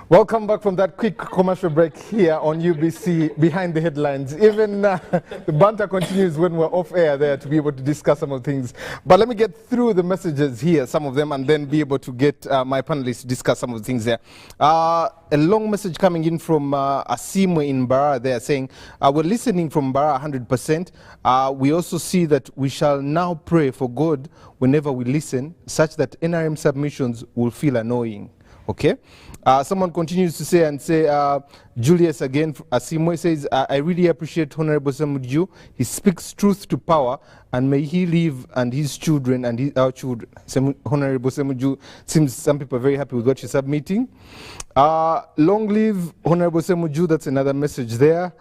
Welcome back from that quick commercial break here on UBC Behind the Headlines. Even the banter continues when we're off air there to be able to discuss some of the things. But let me get through the messages here, some of them, and then be able to get my panelists to discuss some of the things there. A long message coming in from Asimwe in Bara there saying, we're listening from Bara 100%. We also see that we shall now pray for God whenever we listen, such that NRM submissions will feel annoying. Okay. Someone continues to say, Julius again, Asimwe says, I really appreciate Honorable Ssemujju. He speaks truth to power, and may he live and his children and our children. Honorable Ssemujju, seems some people are very happy with what you're submitting. Long live Honorable Ssemujju, that's another message there.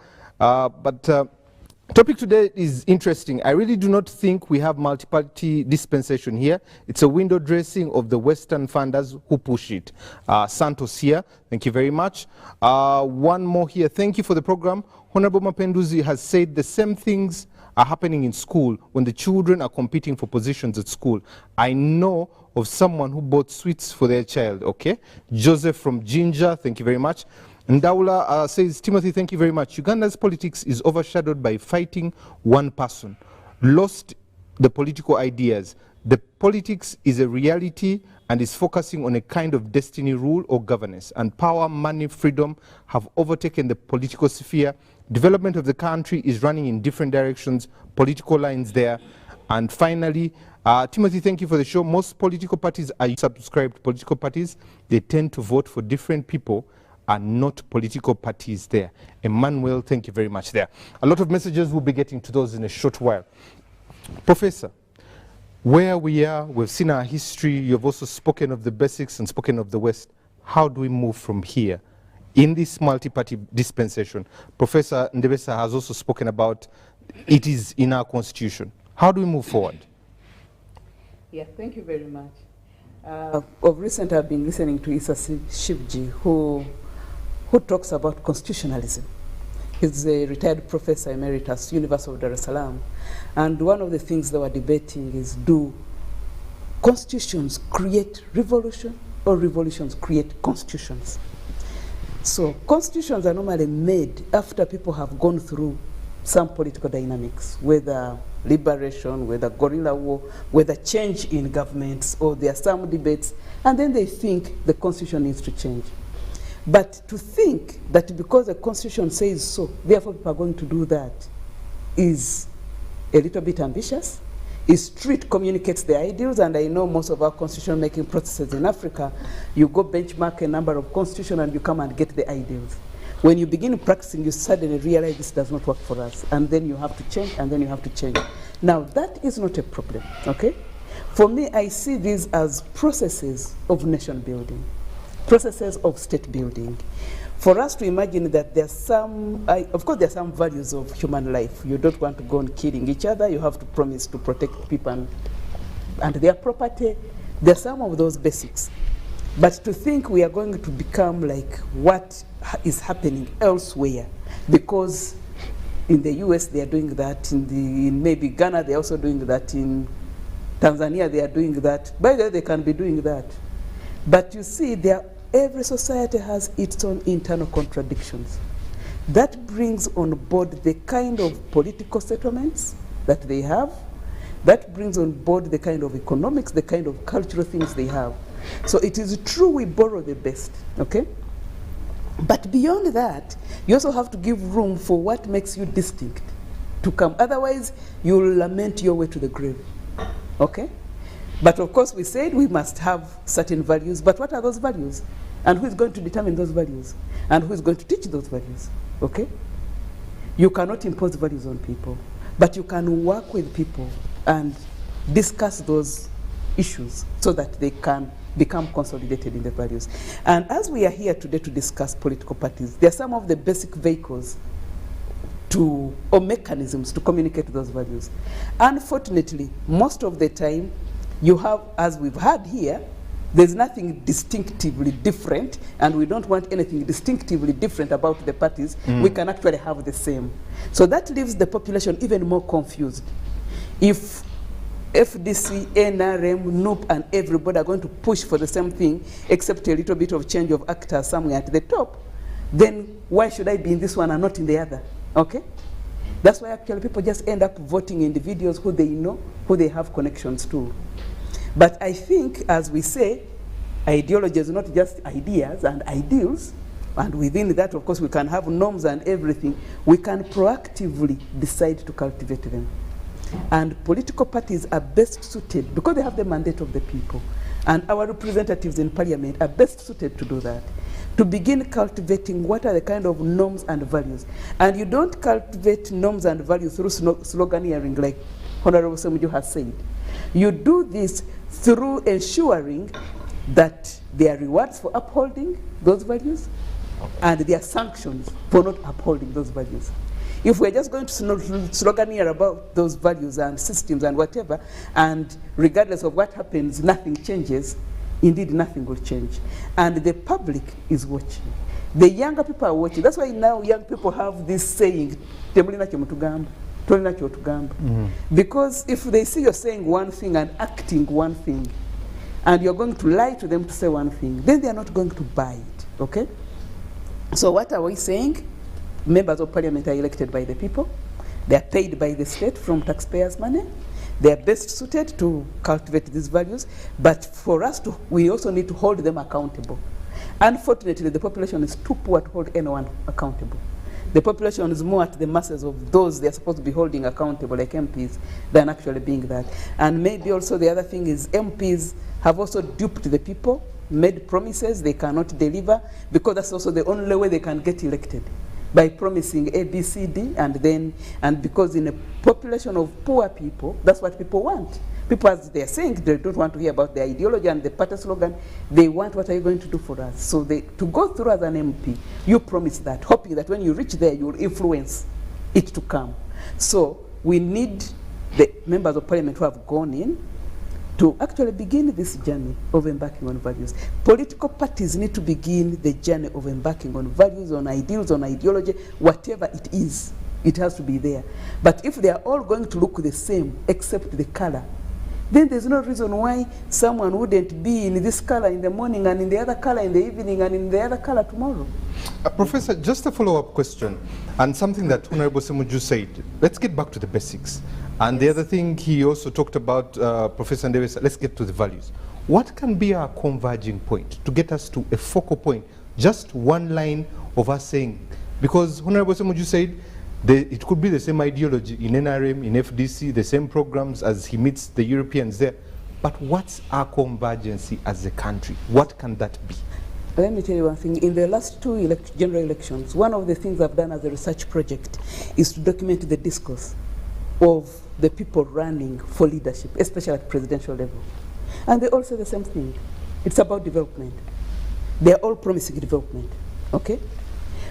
Topic today is interesting. I really do not think we have multi-party dispensation here. It's a window dressing of the Western funders who push it. Santos here, thank you very much. One more here, thank you for the program. Honorable Mapenduzi has said the same things are happening in school when the children are competing for positions at school. I know of someone who bought sweets for their child, okay? Joseph from Ginger, thank you very much. Ndaula says, Timothy, thank you very much. Uganda's politics is overshadowed by fighting one person. Lost the political ideas. The politics is a reality and is focusing on a kind of destiny rule or governance. And power, money, freedom have overtaken the political sphere. Development of the country is running in different directions, political lines there. And finally, Timothy, thank you for the show. Most political parties are subscribed political parties. They tend to vote for different people, are not political parties there. Emmanuel, thank you very much there. A lot of messages, we'll be getting to those in a short while. Professor, where we are, we've seen our history, you've also spoken of the basics and spoken of the West. How do we move from here in this multi-party dispensation? Professor Ndebesa has also spoken about it is in our constitution. How do we move forward? Yeah, thank you very much. Of recent, I've been listening to Issa Shivji, who talks about constitutionalism. He's a retired professor emeritus, University of Dar es Salaam. And one of the things they were debating is, do constitutions create revolution or revolutions create constitutions? So constitutions are normally made after people have gone through some political dynamics, whether liberation, whether guerrilla war, whether change in governments, or there are some debates, and then they think the constitution needs to change. But to think that because the constitution says so, therefore people are going to do that, is a little bit ambitious. Street communicates the ideals, and I know most of our constitution making processes in Africa, you go benchmark a number of constitutions and you come and get the ideals. When you begin practicing, you suddenly realize this does not work for us, and then you have to change, and then you have to change. Now, that is not a problem, okay? For me, I see these as processes of nation building, processes of state building. For us to imagine that there's some, of course, there are some values of human life. You don't want to go on killing each other. You have to promise to protect people and their property. There are some of those basics. But to think we are going to become like what is happening elsewhere, because in the US they are doing that, in maybe Ghana they're also doing that, in Tanzania they are doing that. By the way, they can be doing that. But you see, every society has its own internal contradictions. That brings on board the kind of political settlements that they have. That brings on board the kind of economics, the kind of cultural things they have. So it is true we borrow the best, okay? But beyond that, you also have to give room for what makes you distinct to come. Otherwise, you'll lament your way to the grave, okay? But of course, we said we must have certain values, but what are those values? And who is going to determine those values? And who is going to teach those values, okay? You cannot impose values on people, but you can work with people and discuss those issues so that they can become consolidated in the values. And as we are here today to discuss political parties, there are some of the basic vehicles or mechanisms to communicate those values. Unfortunately, most of the time, you have, as we've had here, there's nothing distinctively different, and we don't want anything distinctively different about the parties. We can actually have the same. So that leaves the population even more confused. If FDC, NRM, NUP, and everybody are going to push for the same thing, except a little bit of change of actors somewhere at the top, then why should I be in this one and not in the other? Okay? That's why actually people just end up voting individuals who they know, who they have connections to. But I think, as we say, ideology is not just ideas and ideals, and within that, of course, we can have norms and everything. We can proactively decide to cultivate them. And political parties are best suited, because they have the mandate of the people, and our representatives in parliament are best suited to do that, to begin cultivating what are the kind of norms and values. And you don't cultivate norms and values through sloganeering, like Honorable Ssemujju has said. You do this through ensuring that there are rewards for upholding those values, and there are sanctions for not upholding those values. If we're just going to sloganeer about those values and systems and whatever, and regardless of what happens, nothing changes, indeed nothing will change. And the public is watching. The younger people are watching. That's why now young people have this saying, because if they see you're saying one thing and acting one thing, and you're going to lie to them to say one thing, then they're not going to buy it, okay? So what are we saying? Members of parliament are elected by the people. They are paid by the state from taxpayers' money. They are best suited to cultivate these values. But for us to, we also need to hold them accountable. Unfortunately, the population is too poor to hold anyone accountable. The population is more at the masses of those they are supposed to be holding accountable, like MPs, than actually being that. And maybe also the other thing is MPs have also duped the people, made promises they cannot deliver, because that's also the only way they can get elected, by promising A, B, C, D, and because in a population of poor people, that's what people want. People, as they're saying, they don't want to hear about the ideology and the party slogan. They want, what are you going to do for us? So to go through as an MP, you promise that, hoping that when you reach there, you will influence it to come. So we need the members of parliament who have gone in to actually begin this journey of embarking on values. Political parties need to begin the journey of embarking on values, on ideals, on ideology, whatever it is, it has to be there. But if they are all going to look the same, except the color, then there's no reason why someone wouldn't be in this color in the morning and in the other color in the evening and in the other color tomorrow. Professor, just a follow-up question, and something that Honorable Ssemujju said. Let's get back to the basics. And the other thing he also talked about, Professor Ndewesa, let's get to the values. What can be our converging point to get us to a focal point? Just one line of us saying, because Honorable Ssemujju said, it could be the same ideology in NRM, in FDC, the same programs as he meets the Europeans there. But what's our convergence as a country? What can that be? Let me tell you one thing. In the last two general elections, one of the things I've done as a research project is to document the discourse of the people running for leadership, especially at presidential level. And they all say the same thing. It's about development. They're all promising development, okay?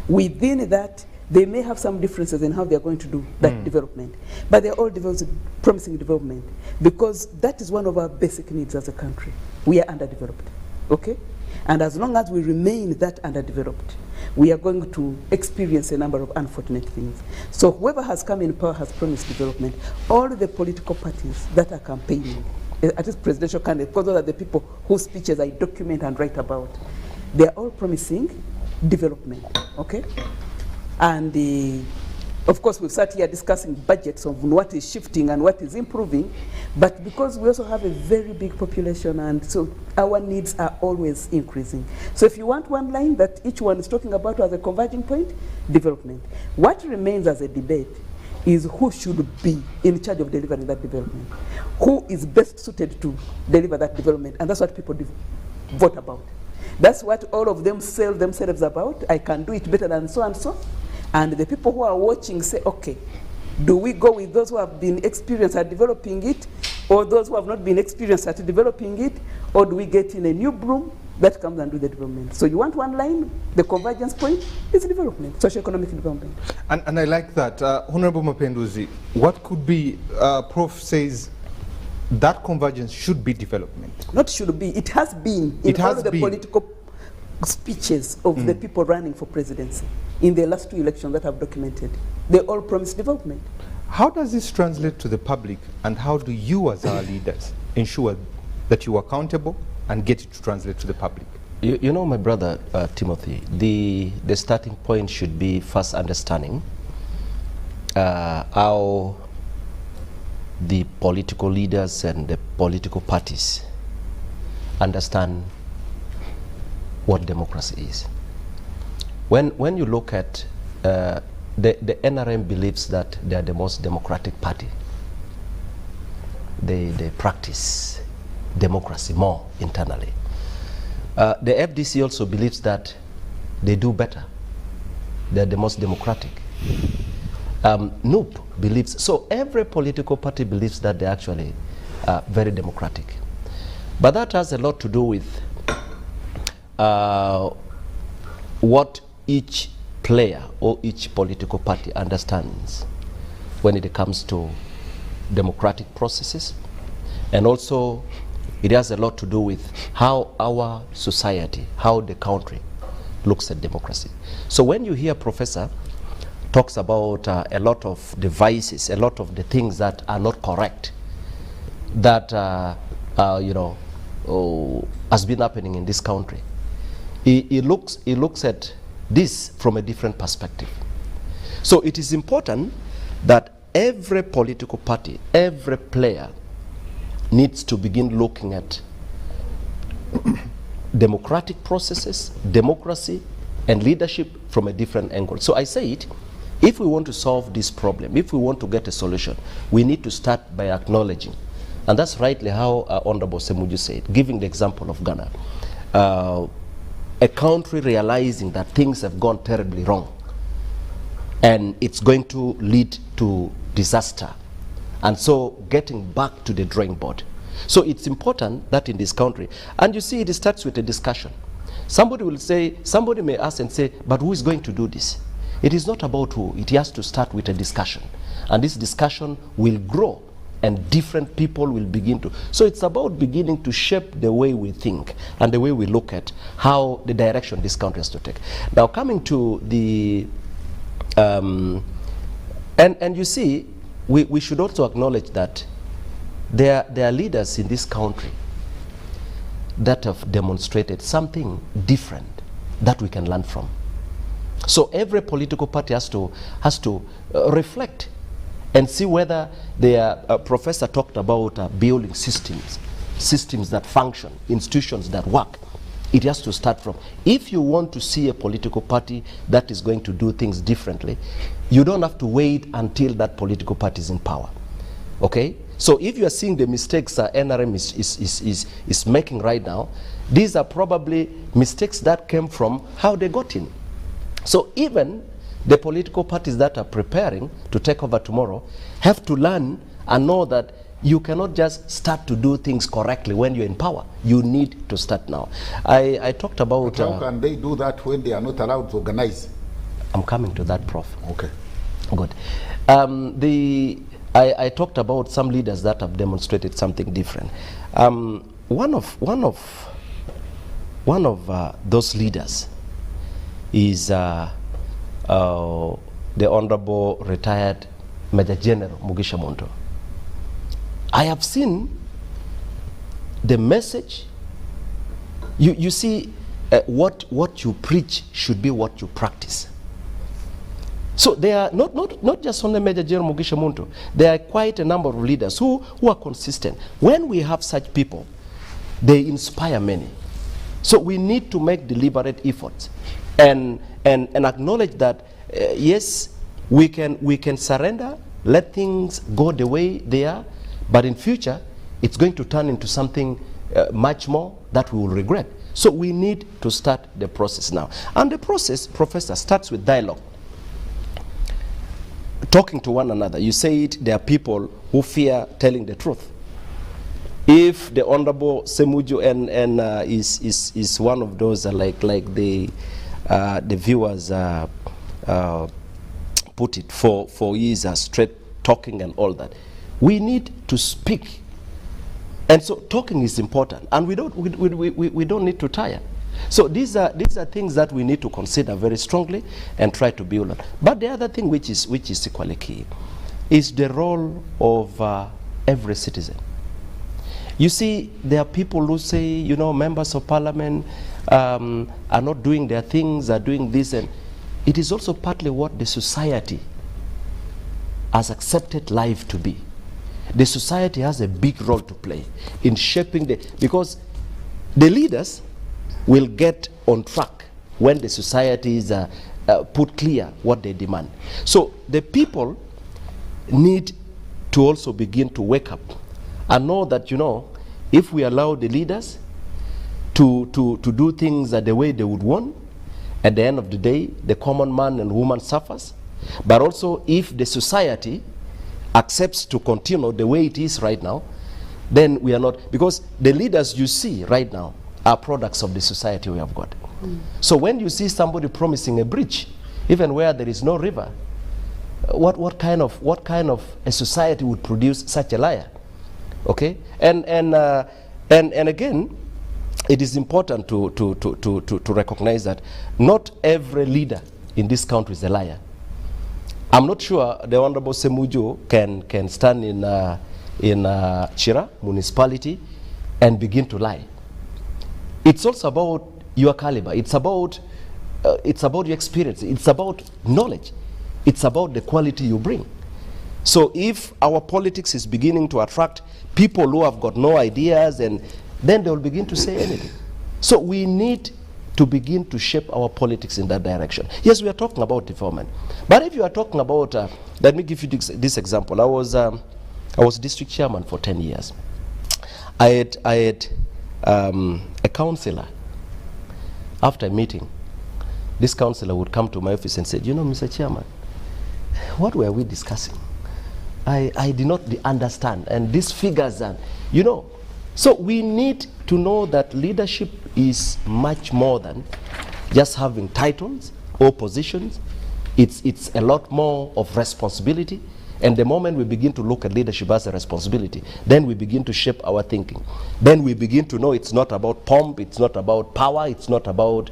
Within that, they may have some differences in how they're going to do that development, but they're all promising development, because that is one of our basic needs as a country. We are underdeveloped, okay? And as long as we remain that underdeveloped, we are going to experience a number of unfortunate things. So whoever has come in power has promised development. All the political parties that are campaigning, at least presidential candidates, because those are the people whose speeches I document and write about, they are all promising development, okay? And of course, we've sat here discussing budgets of what is shifting and what is improving, but because we also have a very big population, and so our needs are always increasing. So if you want one line that each one is talking about as a converging point, development. What remains as a debate is who should be in charge of delivering that development. Who is best suited to deliver that development, and that's what people vote about. That's what all of them sell themselves about. I can do it better than so and so. And the people who are watching say, okay, do we go with those who have been experienced at developing it, or those who have not been experienced at developing it, or do we get in a new broom that comes and do the development? So you want one line, the convergence point is development, socio-economic development. And I like that. Honorable Mapenduzi, what could be, Prof says, that convergence should be development. Not should be, it has been in all the political speeches of the people running for presidency in the last two elections that I've documented. They all promise development. How does this translate to the public, and how do you as our leaders ensure that you are accountable and get it to translate to the public? You know, my brother Timothy, the starting point should be first understanding how the political leaders and the political parties understand what democracy is. When you look at the NRM believes that they are the most democratic party. They practice democracy more internally. The FDC also believes that they do better. They're the most democratic. NUP believes, so every political party believes that they're actually very democratic. But that has a lot to do with what each player or each political party understands when it comes to democratic processes, and also it has a lot to do with how our society, how the country looks at democracy. So when you hear Professor talks about a lot of devices, a lot of the things that are not correct, that you know, has been happening in this country, he looks at this from a different perspective. So it is important that every political party, every player needs to begin looking at democratic processes, democracy, and leadership from a different angle. So I say it, if we want to solve this problem, if we want to get a solution, we need to start by acknowledging. And that's rightly how Honorable Ssemujju said, giving the example of Ghana. A country realizing that things have gone terribly wrong and it's going to lead to disaster, and so getting back to the drawing board. So it's important that in this country, and you see it starts with a discussion. Somebody will say, somebody may ask and say, but who is going to do this? It is not about who, it has to start with a discussion, and this discussion will grow and different people will begin to. So it's about beginning to shape the way we think and the way we look at how the direction this country has to take. Now coming to the, and you see, we should also acknowledge that there are leaders in this country that have demonstrated something different that we can learn from. So every political party has to reflect and see whether their professor talked about building systems that function, institutions that work. It has to start from, if you want to see a political party that is going to do things differently, you don't have to wait until that political party is in power. Okay? So if you are seeing the mistakes NRM is making right now, these are probably mistakes that came from how they got in. So even the political parties that are preparing to take over tomorrow have to learn and know that you cannot just start to do things correctly when you're in power. You need to start now. I talked about... But how can they do that when they are not allowed to organize? I'm coming to that, Prof. Okay. Good. I talked about some leaders that have demonstrated something different. One of those leaders is the Honorable Retired Major General Mugisha Muntu. I have seen the message. You see, what you preach should be what you practice. So they are not just only Major General Mugisha Muntu. There are quite a number of leaders who are consistent. When we have such people, they inspire many. So we need to make deliberate efforts and acknowledge that yes, we can surrender, let things go the way they are, but in future it's going to turn into something much more that we will regret. So we need to start the process now. And the process, Professor, starts with dialogue. Talking to one another. You say it, there are people who fear telling the truth. If the Honorable Ssemujju is one of those like the viewers put it, for his straight talking and all that, we need to speak, and so talking is important, and we don't need to tire. So these are things that we need to consider very strongly and try to build on. But the other thing which is equally key is the role of every citizen. You see, there are people who say, you know, members of parliament are not doing their things, are doing this, and it is also partly what the society has accepted life to be. The society has a big role to play in shaping because the leaders will get on track when the society is put clear what they demand. So the people need to also begin to wake up and know that, you know, if we allow the leaders to do things the way they would want, at the end of the day, the common man and woman suffers. But also, if the society accepts to continue the way it is right now, then we are not, because the leaders you see right now are products of the society we have got. So when you see somebody promising a bridge, even where there is no river, what kind of a society would produce such a liar? Okay, and again, it is important to recognize that not every leader in this country is a liar. I'm not sure the Honorable Ssemujju can stand in Chira municipality and begin to lie. It's also about your caliber. It's about your experience. It's about knowledge. It's about the quality you bring. So if our politics is beginning to attract people who have got no ideas, and then they will begin to say anything. So we need to begin to shape our politics in that direction. Yes, we are talking about development. But if you are talking about, let me give you this example. I was district chairman for 10 years. I had a councillor. After a meeting, this councillor would come to my office and said, you know, Mr. Chairman, what were we discussing? I did not understand, and these figures, and you know, so we need to know that leadership is much more than just having titles or positions. It's a lot more of responsibility, and the moment we begin to look at leadership as a responsibility, then we begin to shape our thinking. Then we begin to know it's not about pomp, it's not about power, it's not about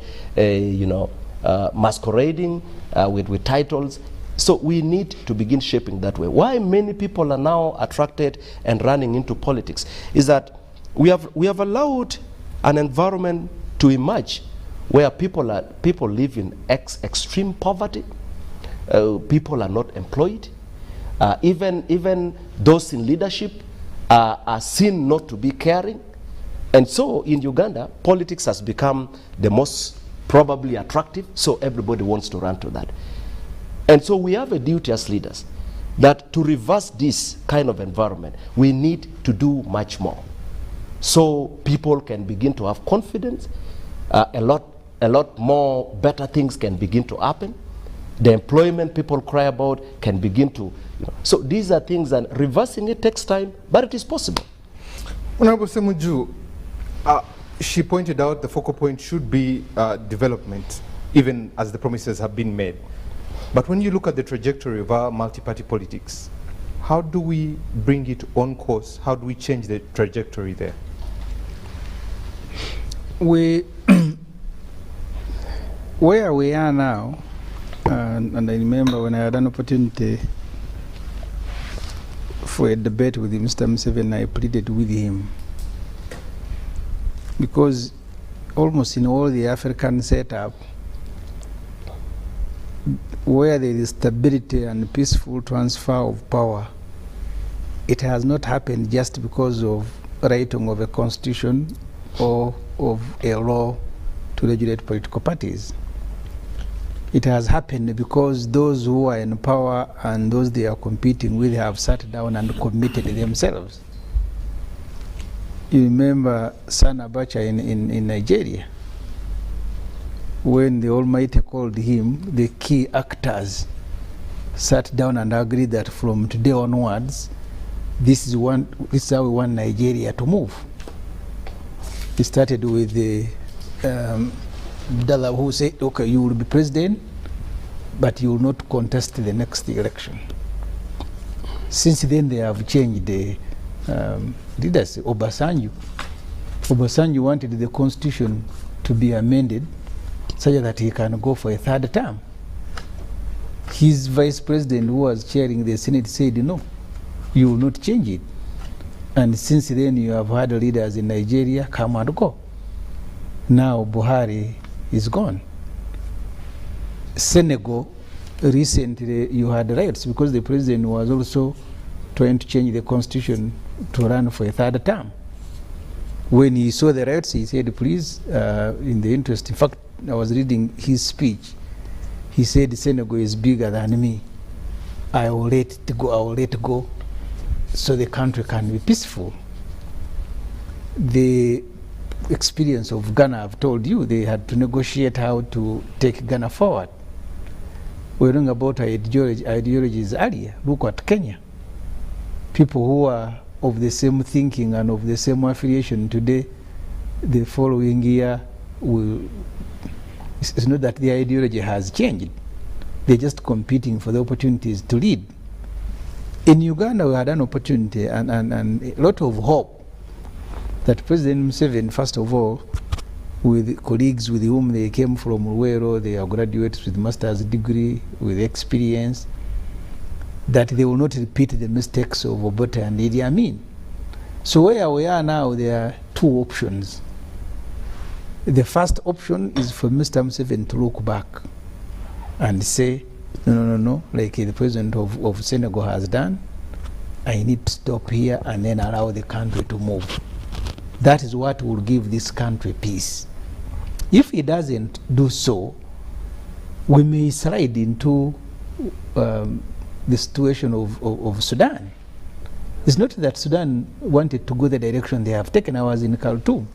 masquerading with titles. So we need to begin shaping that way. Why many people are now attracted and running into politics is that we have allowed an environment to emerge where people live in extreme poverty. People are not employed. Even those in leadership are seen not to be caring. And so in Uganda, politics has become the most probably attractive, so everybody wants to run to that. And so we have a duty as leaders that to reverse this kind of environment, we need to do much more. So people can begin to have confidence, a lot more better things can begin to happen. The employment people cry about can begin to, so these are things, and reversing it takes time, but it is possible. Honorable Ssemujju, she pointed out the focal point should be development, even as the promises have been made. But when you look at the trajectory of our multi-party politics, how do we bring it on course? How do we change the trajectory there? Where we are now, and I remember when I had an opportunity for a debate with Mr. Museveni, I pleaded with him, because almost in all the African setup, where there is stability and peaceful transfer of power, it has not happened just because of writing of a constitution or of a law to regulate political parties. It has happened because those who are in power and those they are competing with have sat down and committed themselves. You remember Sani Abacha in Nigeria, when the Almighty called him, the key actors sat down and agreed that from today onwards, this is how we want Nigeria to move. It started with the Dala, who said, okay, you will be president, but you will not contest the next election. Since then, they have changed the leaders. Obasanjo wanted the constitution to be amended such that he can go for a third term. His vice president, who was chairing the Senate, said, no, you will not change it. And since then, you have had leaders in Nigeria come and go. Now Buhari is gone. Senegal, recently you had riots because the president was also trying to change the constitution to run for a third term. When he saw the riots, he said, please, in the interest, in fact, I was reading his speech. He said, Senegal is bigger than me. I will let it go, I will let it go, so the country can be peaceful. The experience of Ghana, I've told you, they had to negotiate how to take Ghana forward. We're talking about ideologies earlier. Look at Kenya. People who are of the same thinking and of the same affiliation today, the following year will, it's not that the ideology has changed. They're just competing for the opportunities to lead. In Uganda, we had an opportunity and a lot of hope that President Museveni, first of all, with colleagues with whom they came from Luwero, they are graduates with master's degree, with experience, that they will not repeat the mistakes of Obote and Idi Amin. So where we are now, there are two options. The first option is for Mr. Museveni to look back and say, no, like the president of Senegal has done, I need to stop here and then allow the country to move. That is what will give this country peace. If he doesn't do so, we may slide into the situation of Sudan. It's not that Sudan wanted to go the direction they have taken. I was in Khartoum.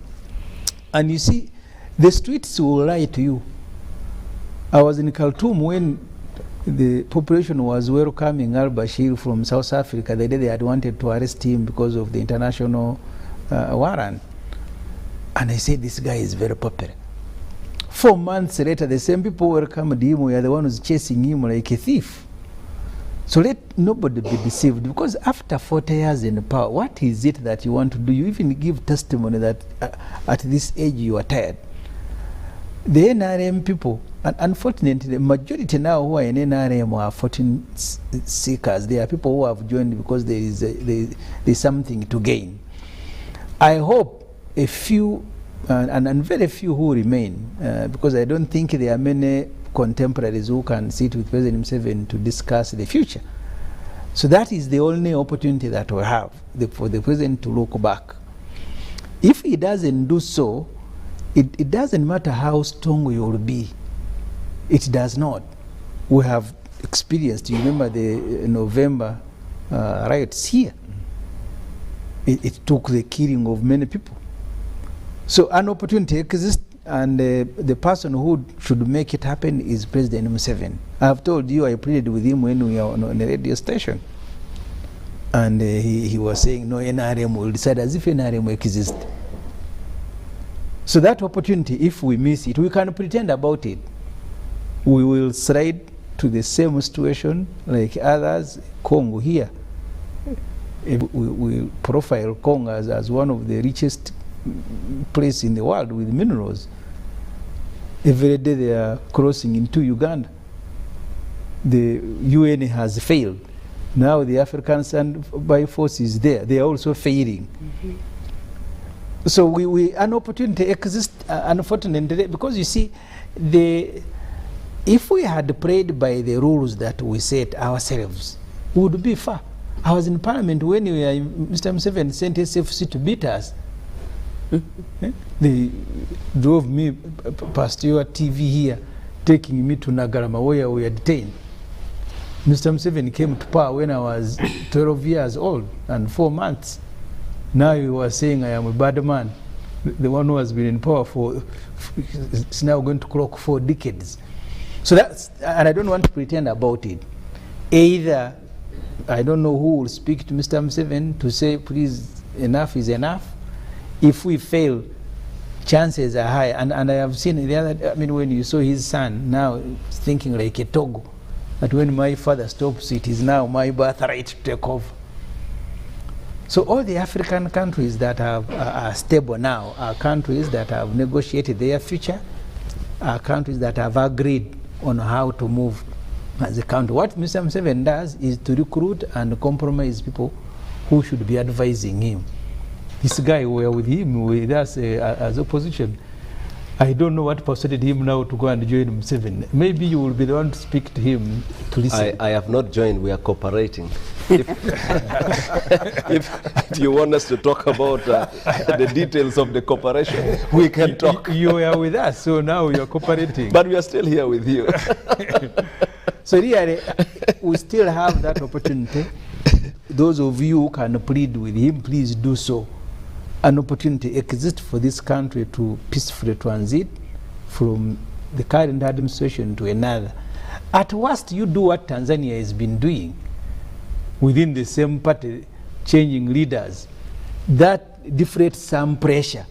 And you see, the streets will lie to you. I was in Khartoum when the population was welcoming al-Bashir from South Africa the day they had wanted to arrest him because of the international warrant. And I said, this guy is very popular. 4 months later, the same people welcomed him, we are the ones chasing him like a thief. So let nobody be deceived, because after 40 years in power, what is it that you want to do? You even give testimony that at this age you are tired. The NRM people, and unfortunately, the majority now who are in NRM are fortune seekers. They are people who have joined because there is something to gain. I hope a few, and very few who remain, because I don't think there are many contemporaries who can sit with President Museveni to discuss the future. So that is the only opportunity that we have, for the president to look back. If he doesn't do so, it doesn't matter how strong you will be. It does not. We have experienced, you remember the November riots here. It took the killing of many people. So an opportunity exists, and the person who should make it happen is President Museveni. I have told you, I pleaded with him when we were on a radio station. And he was saying, no, NRM will decide, as if NRM exists. So that opportunity, if we miss it, we can pretend about it. We will slide to the same situation like others. Congo here, we profile Congo as one of the richest places in the world with minerals. Every day they are crossing into Uganda. The UN has failed. Now the African Standby Force is there. They are also failing. Mm-hmm. So an opportunity exists, unfortunately, because you see, if we had played by the rules that we set ourselves, we would be far. I was in Parliament when Mr. Museveni sent SFC to beat us. They drove me past your TV here, taking me to Nagarama where we are detained. Mr. Museveni came to power when I was 12 years old and 4 months. Now you are saying I am a bad man. The one who has been in power for, it's now going to clock 4 decades. So that's, and I don't want to pretend about it. Either, I don't know who will speak to Mr. Museveni to say, please, enough is enough. If we fail, chances are high. And I have seen the other, I mean, when you saw his son now thinking like a Togo, that when my father stops, it is now my birthright to take over. So all the African countries that are stable now are countries that have negotiated their future, are countries that have agreed on how to move as a country. What Mr. Museveni does is to recruit and compromise people who should be advising him. This guy, we were with him, with us as opposition. I don't know what persuaded him now to go and join Museveni. Maybe you will be the one to speak to him to listen. I have not joined, we are cooperating. If you want us to talk about the details of the cooperation, we can talk. You were with us, so now you are cooperating. But we are still here with you. So really, we still have that opportunity. Those of you who can plead with him, please do so. An opportunity exists for this country to peacefully transit from the current administration to another. At worst, you do what Tanzania has been doing within the same party, changing leaders. That deflates some pressure.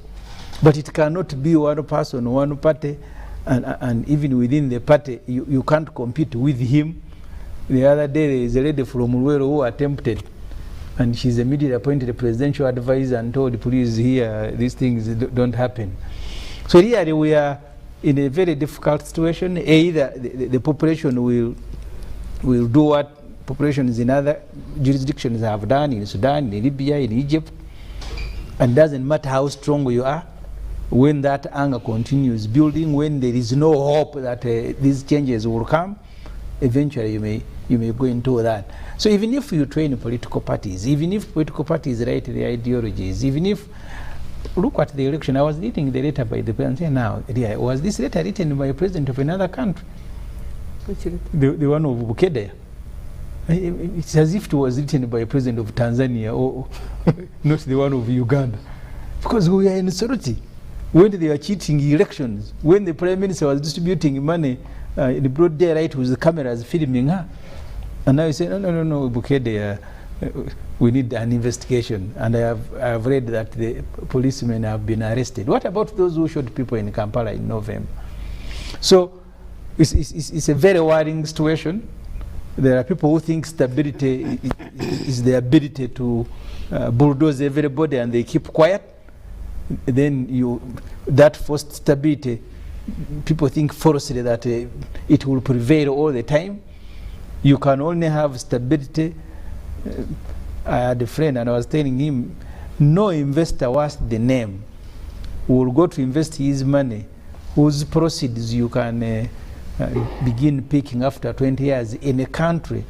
But it cannot be one person, one party, and even within the party, you can't compete with him. The other day, there is a lady from Luwero who attempted, and she's immediately appointed a presidential advisor and told, please, here, these things don't happen. So really, we are in a very difficult situation. Either the population will do what populations in other jurisdictions have done, in Sudan, in Libya, in Egypt, and it doesn't matter how strong you are, when that anger continues building, when there is no hope that these changes will come, eventually you may go into that. So even if you train political parties, even if political parties write their ideologies, even if, look at the election, I was reading the letter by the president, saying, now, was this letter written by a president of another country? The one of Bukede. It's as if it was written by a president of Tanzania, or not the one of Uganda. Because we are in authority. When they were cheating elections, when the prime minister was distributing money in the broad daylight with the cameras filming her, and now you say, no, Bukede, we need an investigation. And I have read that the policemen have been arrested. What about those who shot people in Kampala in November? So it's a very worrying situation. There are people who think stability is the ability to bulldoze everybody and they keep quiet. Then that forced stability, people think falsely that it will prevail all the time. You can only have stability. I had a friend and I was telling him, no investor worth the name will go to invest his money whose proceeds you can begin picking after 20 years in a country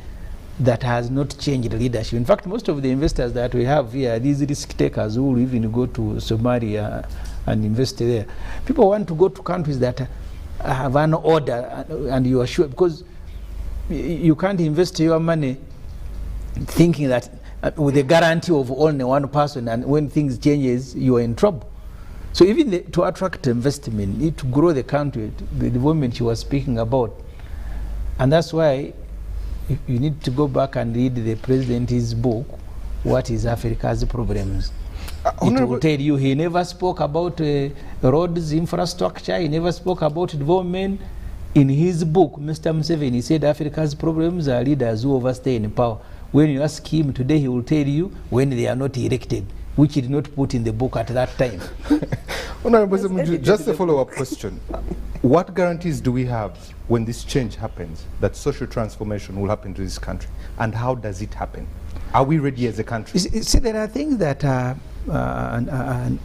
that has not changed leadership. In fact, most of the investors that we have here are these risk takers who will even go to Somalia and invest there. People want to go to countries that have an order, and you are sure, because you can't invest your money thinking that with a guarantee of only one person, and when things changes, you are in trouble. So even to attract investment, you need to grow the country, the development you were speaking about. And that's why you need to go back and read the president's book, What is Africa's Problems? It will tell you he never spoke about roads, infrastructure, he never spoke about development. In his book, Mr. Museveni said Africa's problems are leaders who overstay in power. When you ask him today, he will tell you when they are not elected, which he did not put in the book at that time. Honorable Ssemujju, just a follow-up question. What guarantees do we have when this change happens, that social transformation will happen to this country? And how does it happen? Are we ready as a country? See, there are things that are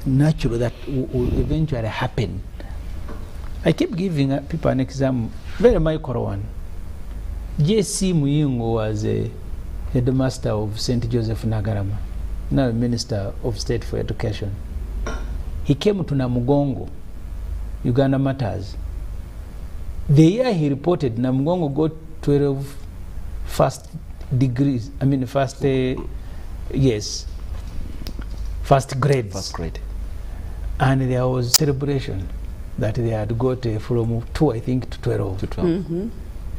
natural that will eventually happen. I keep giving people an example, very micro one. J.C. Muyingo was a headmaster of St. Joseph Nagarama, now Minister of State for Education. He came to Namugongo, Uganda Matters. The year he reported, Namugongo got 12 first grades. First grade. And there was celebration that they had got from 2, I think, to 12. Mm-hmm.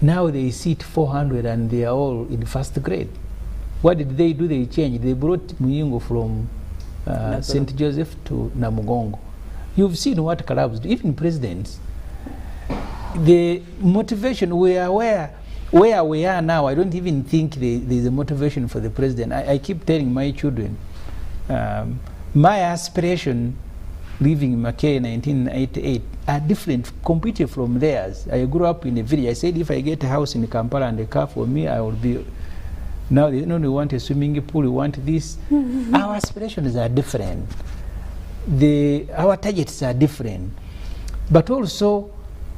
Now they sit 400 and they are all in first grade. What did they do? They changed. They brought Muyingo from St. Joseph to Namugongo. You've seen what collapse do, even presidents. The motivation, we are where we are now, I don't even think there's a motivation for the president. I keep telling my children, my aspiration living in Mackay in 1988 are different completely from theirs. I grew up in a village. I said if I get a house in Kampala and a car for me, I will be. Now they don't want a swimming pool, we want this. Our aspirations are different. Our targets are different. But also,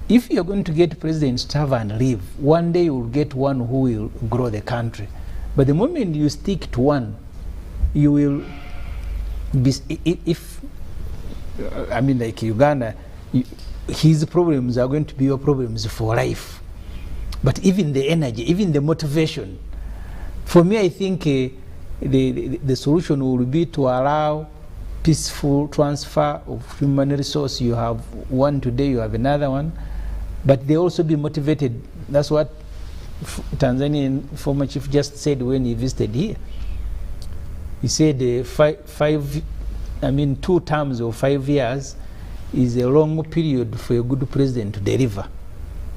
if you're going to get presidents to have and leave, one day you will get one who will grow the country. But the moment you stick to one, you will be, I mean, like Uganda, his problems are going to be your problems for life. But even the energy, even the motivation, for me, I think the solution will be to allow peaceful transfer of human resource. You have one today, you have another one, but they also be motivated. That's what Tanzanian former chief just said when he visited here. He said 2 terms of 5 years is a long period for a good president to deliver,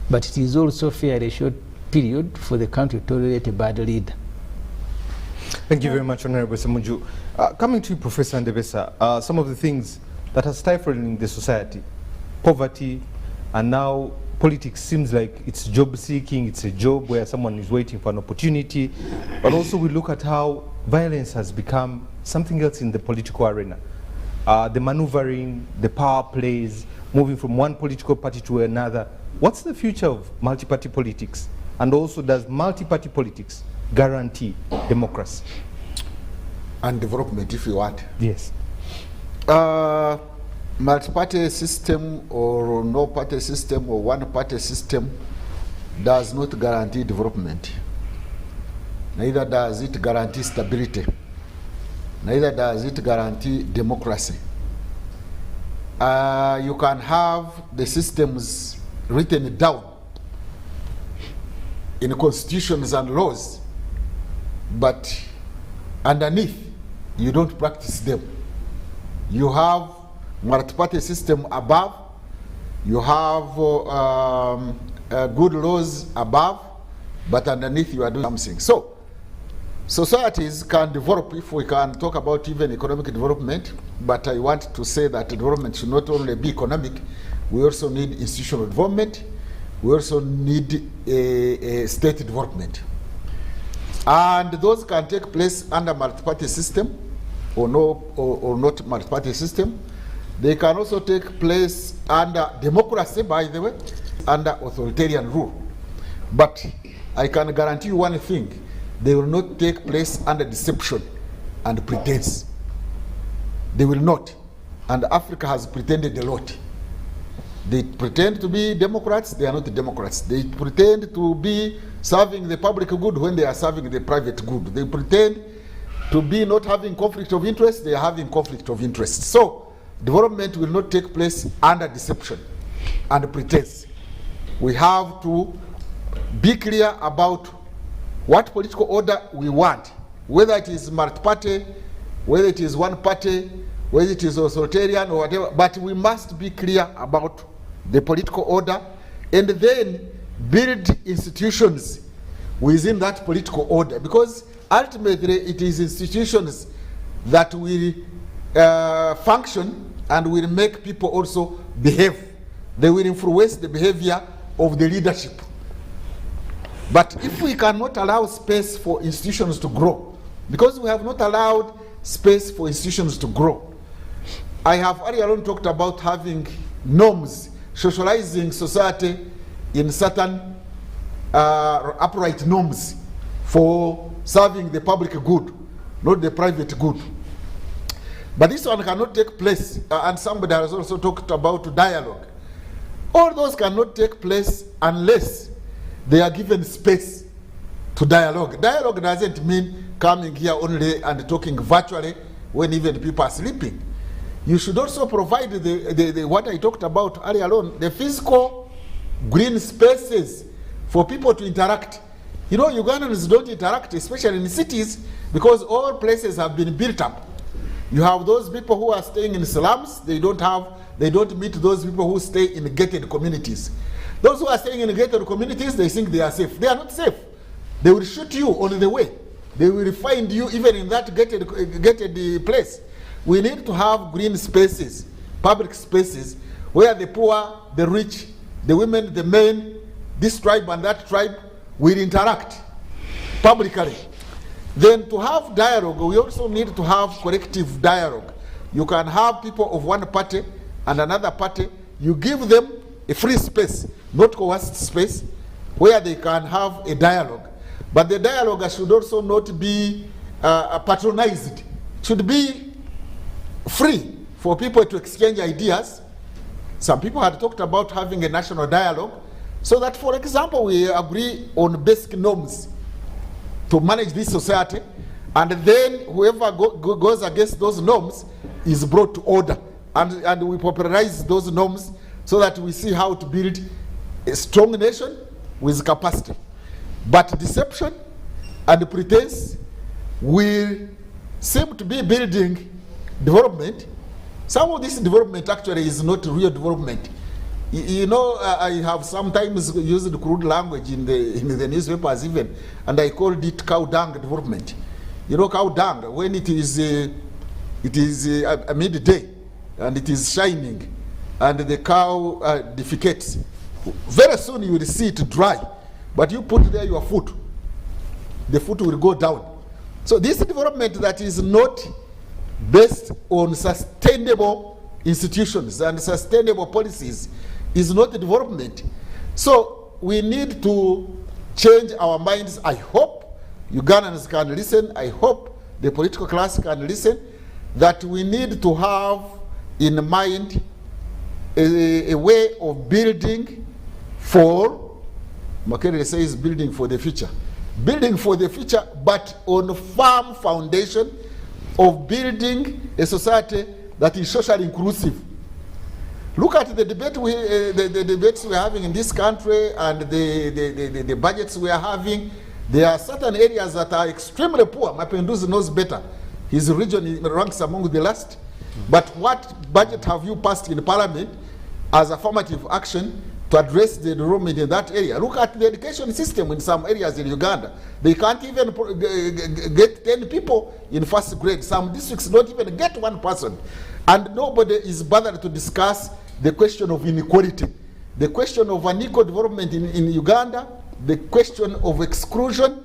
but it is also a fairly short period for the country to tolerate a bad leader. Thank you very much, Honorable Ssemujju. Coming to you, Professor Ndebesa, some of the things that are stifling the society, poverty, and now politics seems like it's job seeking, it's a job where someone is waiting for an opportunity, but also we look at how violence has become something else in the political arena. The maneuvering, the power plays, moving from one political party to another. What's the future of multi-party politics? And also, does multi-party politics guarantee democracy? And development, if you want. Yes. Multi-party system or no-party system or one-party system does not guarantee development. Neither does it guarantee stability. Neither does it guarantee democracy. You can have the systems written down in constitutions and laws, but underneath, you don't practice them. You have multi-party system above, you have good laws above, but underneath you are doing something. So, societies can develop, if we can talk about even economic development, but I want to say that development should not only be economic, we also need institutional development, we also need a state development. And those can take place under multi-party system or not multi-party system. They can also take place under democracy, by the way, under authoritarian rule. But I can guarantee you one thing, they will not take place under deception and pretense. They will not. And Africa has pretended a lot. They pretend to be Democrats, they are not Democrats. They pretend to be serving the public good when they are serving the private good. They pretend to be not having conflict of interest, they are having conflict of interest. So, development will not take place under deception and pretense. We have to be clear about what political order we want, whether it is multi-party, whether it is one party, whether it is authoritarian or whatever, but we must be clear about the political order and then build institutions within that political order, because ultimately it is institutions that will function and will make people also behave. They will influence the behavior of the leadership. But if we cannot allow space for institutions to grow, because we have not allowed space for institutions to grow, I have earlier on talked about having norms, socializing society in certain upright norms for serving the public good, not the private good. But this one cannot take place, and somebody has also talked about dialogue. All those cannot take place unless they are given space to dialogue. Dialogue doesn't mean coming here only and talking virtually when even people are sleeping. You should also provide what I talked about earlier on, the physical green spaces for people to interact. You know, Ugandans don't interact, especially in cities, because all places have been built up. You have those people who are staying in slums, they don't meet those people who stay in gated communities. Those who are staying in gated communities, they think they are safe. They are not safe. They will shoot you on the way. They will find you even in that gated place. We need to have green spaces, public spaces where the poor, the rich, the women, the men, this tribe and that tribe will interact publicly. Then to have dialogue, we also need to have collective dialogue. You can have people of one party and another party. You give them a free space, not coerced space, where they can have a dialogue. But the dialogue should also not be patronized. It should be free for people to exchange ideas. Some people had talked about having a national dialogue, so that, for example, we agree on basic norms to manage this society, and then whoever goes against those norms is brought to order, and we popularize those norms so that we see how to build a strong nation with capacity. But deception and pretense will seem to be building development. Some of this development actually is not real development. You know, I have sometimes used crude language in the newspapers even, and I called it cow dung development. You know, cow dung, when it is a midday and it is shining and the cow defecates, very soon you will see it dry, but you put there your foot, the foot will go down. So this development that is not based on sustainable institutions and sustainable policies is not development. So we need to change our minds. I hope Ugandans can listen. I hope the political class can listen, that we need to have in mind a way of building for, Makerere says building for the future. Building for the future, but on a firm foundation of building a society that is socially inclusive. Look at the debate the debates we're having in this country and the budgets we are having. There are certain areas that are extremely poor. Mapenduzi knows better. His region ranks among the last. But what budget have you passed in Parliament as affirmative action to address the development in that area? Look at the education system in some areas in Uganda. They can't even get 10 people in first grade. Some districts don't even get one person. And nobody is bothered to discuss the question of inequality, the question of unequal development in Uganda, the question of exclusion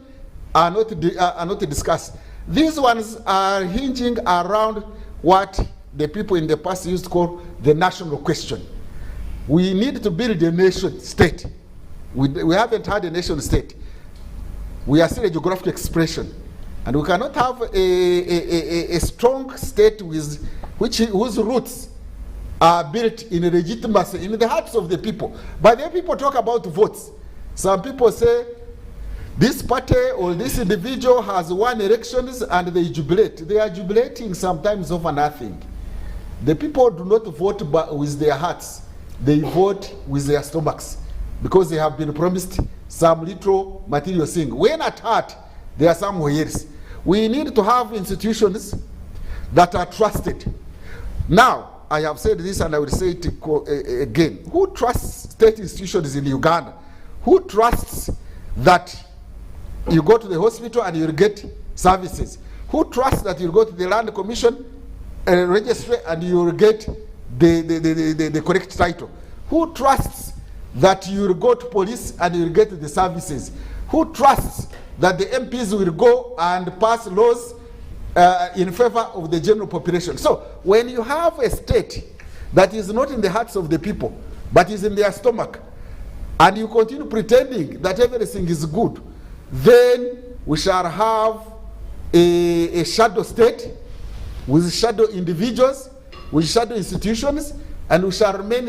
are not discussed. These ones are hinging around what the people in the past used to call the national question. We need to build a nation state. We haven't had a nation state. We are still a geographic expression. And we cannot have a strong state whose roots are built in legitimacy in the hearts of the people. But then people talk about votes. Some people say this party or this individual has won elections and they jubilate. They are jubilating sometimes over nothing. The people do not vote with their hearts. They vote with their stomachs because they have been promised some little material thing. When at heart, they are somewhere else. We need to have institutions that are trusted. Now, I have said this and I will say it again. Who trusts state institutions in Uganda? Who trusts that you go to the hospital and you'll get services? Who trusts that you'll go to the land commission registry and you'll get the correct title? Who trusts that you'll go to police and you'll get the services? Who trusts that the MPs will go and pass laws in favor of the general population? So when you have a state that is not in the hearts of the people, but is in their stomach, and you continue pretending that everything is good, then we shall have a shadow state with shadow individuals, with shadow institutions, and we shall remain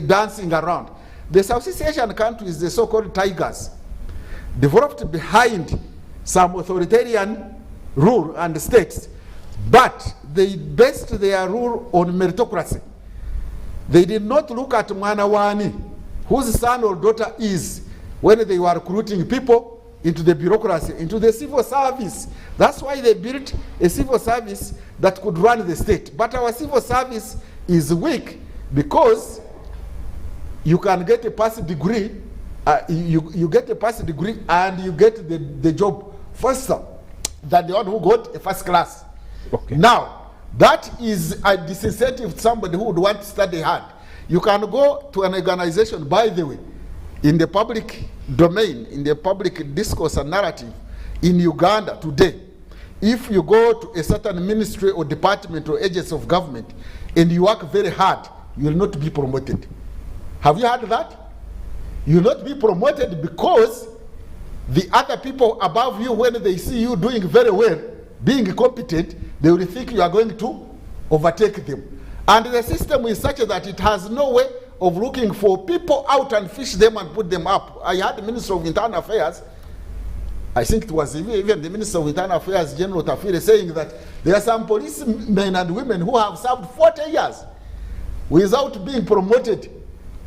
dancing around. The Southeast Asian countries, the so-called tigers, developed behind some authoritarian rule and states, but they based their rule on meritocracy. They did not look at Mwanawani, whose son or daughter is, when they were recruiting people into the bureaucracy, into the civil service. That's why they built a civil service that could run the state. But our civil service is weak because you can get a pass degree, you get a pass degree and you get the job faster than the one who got a first class. Okay. Now, That is a disincentive to somebody who would want to study hard. You can go to an organization, by the way, in the public domain, in the public discourse and narrative, in Uganda today, if you go to a certain ministry or department or agency of government and you work very hard, you will not be promoted. Have you heard that? You will not be promoted because the other people above you, when they see you doing very well, being competent, they will think you are going to overtake them. And the system is such that it has no way of looking for people out and fish them and put them up. I had the Minister of Internal Affairs, I think it was even the Minister of Internal Affairs, General Tafire, saying that there are some policemen and women who have served 40 years without being promoted,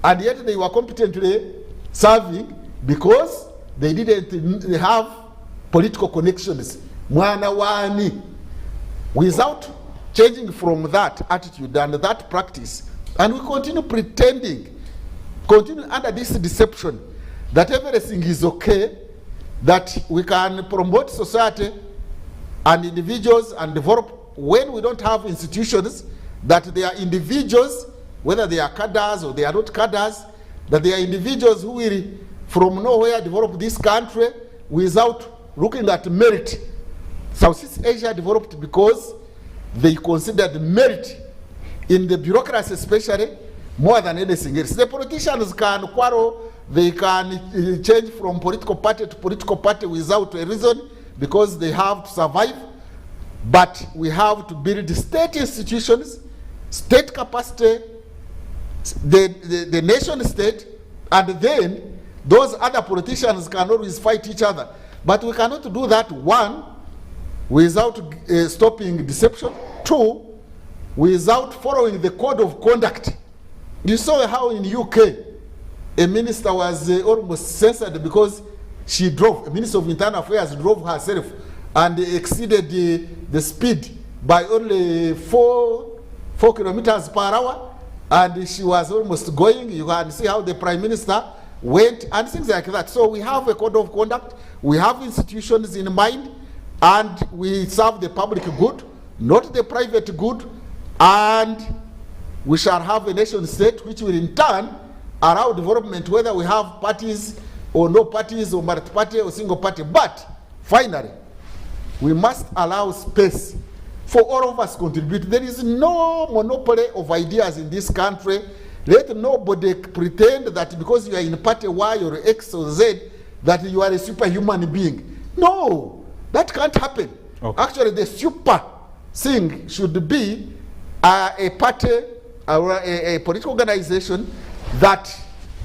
and yet they were competently serving because they didn't have political connections. Mwana wani. Without changing from that attitude and that practice, and we continue pretending, continue under this deception that everything is okay, that we can promote society and individuals and develop when we don't have institutions, that they are individuals, whether they are cadres or they are not cadres, that they are individuals who will from nowhere develop this country without looking at merit. Southeast Asia developed because they considered merit in the bureaucracy especially more than anything else. The politicians can quarrel, they can change from political party to political party without a reason because they have to survive. But we have to build state institutions, state capacity, the nation state, and then those other politicians can always fight each other. But we cannot do that, one, without stopping deception, two, without following the code of conduct. You saw how in UK a minister was almost censored because she drove, a minister of Internal Affairs drove herself and exceeded the speed by only 4 kilometers per hour, and she was almost going. You can see how the Prime Minister went and things like that. So we have a code of conduct, we have institutions in mind, and we serve the public good, not the private good, and we shall have a nation state which will in turn allow development, whether we have parties or no parties or multi-party or single party. But finally, we must allow space for all of us to contribute. There is no monopoly of ideas in this country. Let nobody pretend that because you are in party Y or X or Z that you are a superhuman being. No, that can't happen. Okay. Actually, the super thing should be a party or a political organization that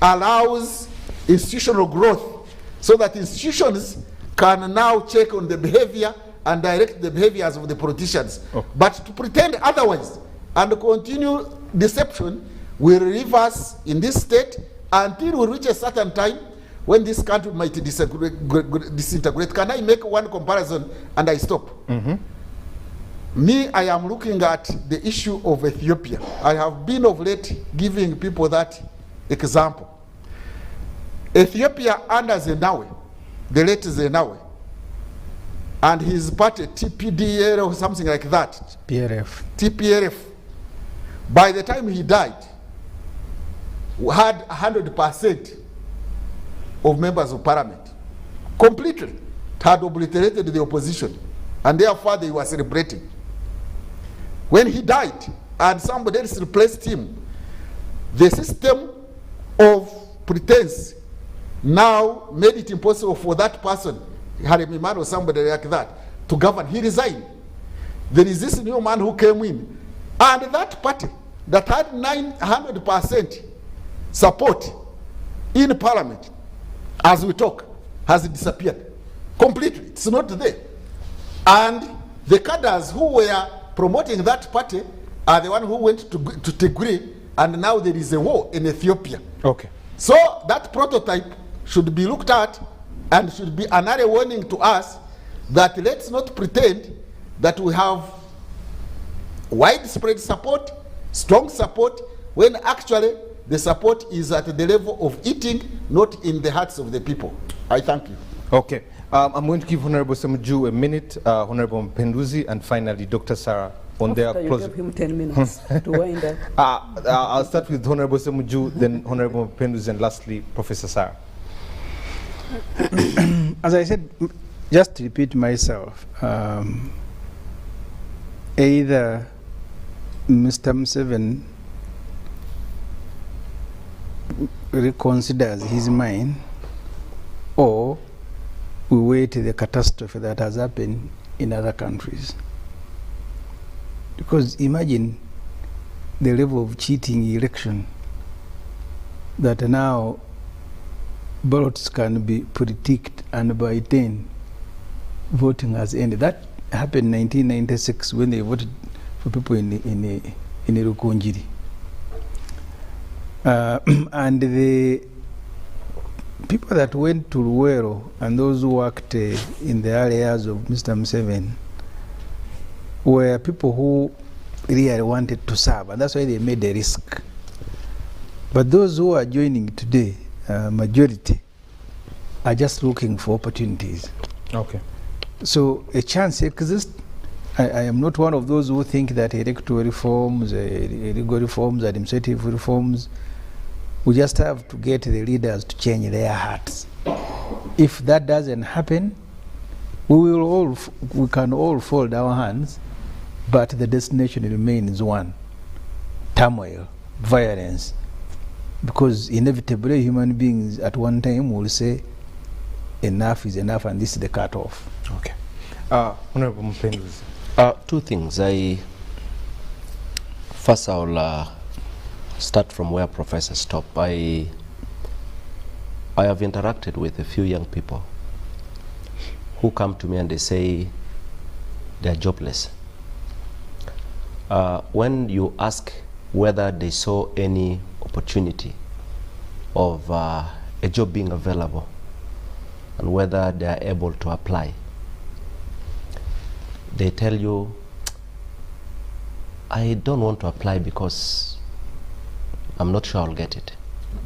allows institutional growth so that institutions can now check on the behavior and direct the behaviors of the politicians. Okay. But to pretend otherwise and continue deception will leave us in this state until we reach a certain time when this country might disintegrate. Can I make one comparison and I stop? Mm-hmm. Me, I am looking at the issue of Ethiopia. I have been of late giving people that example. Ethiopia under Zenawi, the late Zenawi, and his party, TPDL or something like that. TPLF. By the time he died, we had 100% of members of parliament. Completely. It had obliterated the opposition. And therefore they were celebrating. When he died and somebody else replaced him, the system of pretense now made it impossible for that person, Harimimana or somebody like that, to govern. He resigned. There is this new man who came in, and that party that had 900% support in parliament, as we talk, has disappeared completely. It's not there. And the cadres who were promoting that party are the one who went to Tigray, and now there is a war in Ethiopia. Okay. So that prototype should be looked at and should be another warning to us that let's not pretend that we have widespread support, strong support, when actually the support is at the level of eating, not in the hearts of the people. I thank you. Okay. I'm going to give Honorable Ssemujju a minute, Honorable Mpenduzi, and finally Dr. Sarah on their After you closing. gave him 10 minutes to wind up. I'll start with Honorable Ssemujju, then Honorable Mapinduzi, and lastly, Professor Sarah. As I said, just to repeat myself, either Mr. Museveni reconsiders his mind, or we wait the catastrophe that has happened in other countries. Because imagine the level of cheating election that now ballots can be pre-ticked, and by 10 voting has ended. That happened in 1996 when they voted for people in Rukunjiri. And the people that went to Luwero and those who worked in the areas of Mr. Museveni were people who really wanted to serve, and that's why they made a risk. But those who are joining today, majority, are just looking for opportunities. Okay. So a chance exists. I am not one of those who think that electoral reforms, legal reforms, administrative reforms, we just have to get the leaders to change their hearts. If that doesn't happen, we can all fold our hands, but the destination remains one: turmoil, violence. Because inevitably human beings at one time will say enough is enough and this is the cutoff. Okay. Honorable Mapinduzi. Two things. First I'll start from where Professor stopped. I have interacted with a few young people who come to me and they say they're jobless. When you ask whether they saw any opportunity of a job being available and whether they are able to apply, they tell you, I don't want to apply because I'm not sure I'll get it.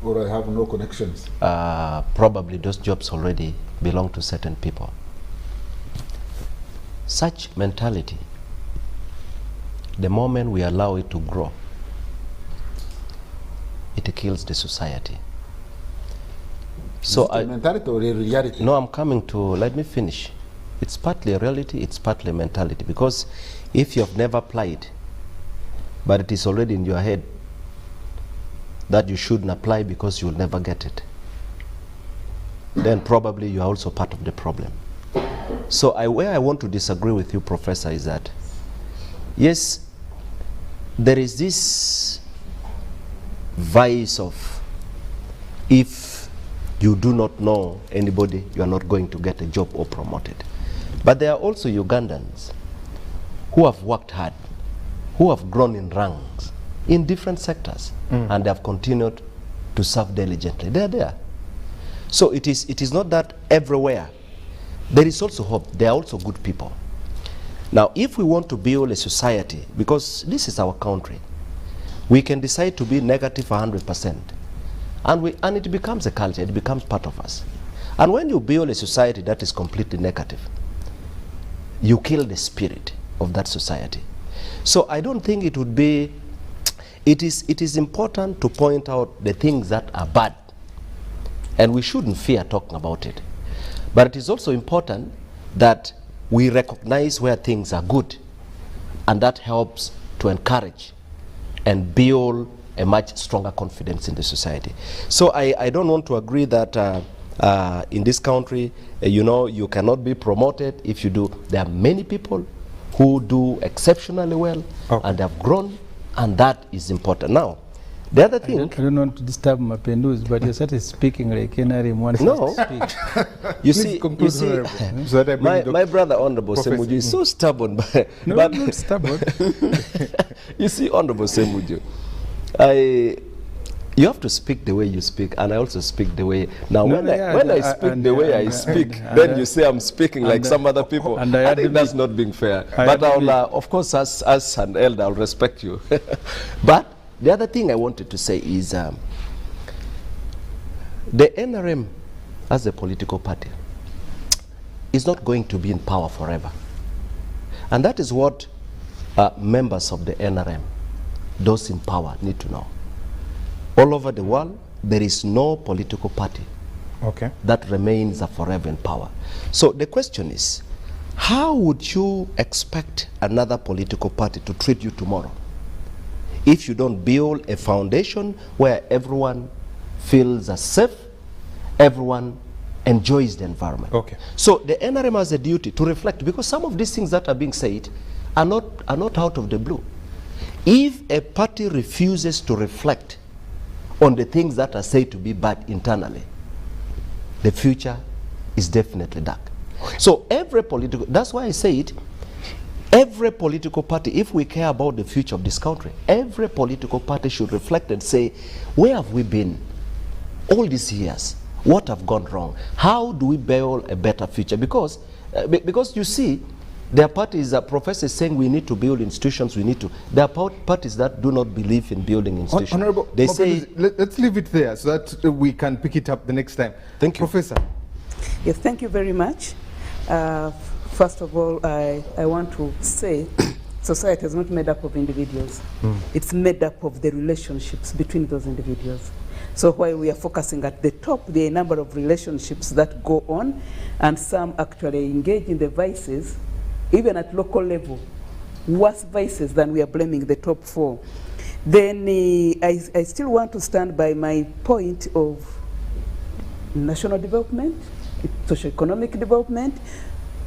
Or I have no connections. Probably those jobs already belong to certain people. Such mentality, the moment we allow it to grow, it kills the society. So mentality or a reality? No, I'm coming to, let me finish. It's partly a reality, it's partly a mentality, because if you have never applied, but it is already in your head that you shouldn't apply because you'll never get it, then probably you are also part of the problem. So where I want to disagree with you, Professor, is that, yes, there is this vice of, if you do not know anybody, you are not going to get a job or promoted. But there are also Ugandans who have worked hard, who have grown in ranks in different sectors, and they have continued to serve diligently. They're there. So it is not that everywhere. There is also hope. There are also good people. Now, if we want to build a society, because this is our country, we can decide to be negative 100%. And it becomes a culture, it becomes part of us. And when you build a society that is completely negative, you kill the spirit of that society. So I don't think it would be, it is important to point out the things that are bad, and we shouldn't fear talking about it. But it is also important that we recognize where things are good, and that helps to encourage and build a much stronger confidence in the society. So I don't want to agree that in this country, you cannot be promoted if you do. There are many people who do exceptionally well, and have grown, and that is important. Now, the other thing... I don't want to disturb Mapinduzi, but you started speaking like NRM wants no. to speak. you see, my brother, Honorable Ssemujju, is so stubborn. But I'm not stubborn. You see, Honorable Ssemujju, you have to speak the way you speak, and I also speak the way. Now, when I speak the way I speak, then you say I'm speaking like some other people. And I think that's not being fair. But I'll, of course, as an elder, I'll respect you. But the other thing I wanted to say is the NRM, as a political party, is not going to be in power forever. And that is what members of the NRM, those in power, need to know. All over the world, there is no political party that remains forever in power. So the question is, how would you expect another political party to treat you tomorrow if you don't build a foundation where everyone feels safe, everyone enjoys the environment? So the NRM has a duty to reflect, because some of these things that are being said are not out of the blue. If a party refuses to reflect on the things that are said to be bad internally, the future is definitely dark. So every political, that's why I say it, every political party, if we care about the future of this country, every political party should reflect and say, where have we been all these years? What have gone wrong? How do we build a better future? Because you see, there are parties that professors saying we need to build institutions, we need to. There are parties that do not believe in building institutions. Honorable, they say, let's leave it there so that we can pick it up the next time. Thank you. Professor. Yes, thank you very much. First of all, I want to say society is not made up of individuals. It's made up of the relationships between those individuals. So while we are focusing at the top, there are a number of relationships that go on, and some actually engage in the vices, even at local level, worse vices than we are blaming the top for. Then I still want to stand by my point of national development, socio-economic development,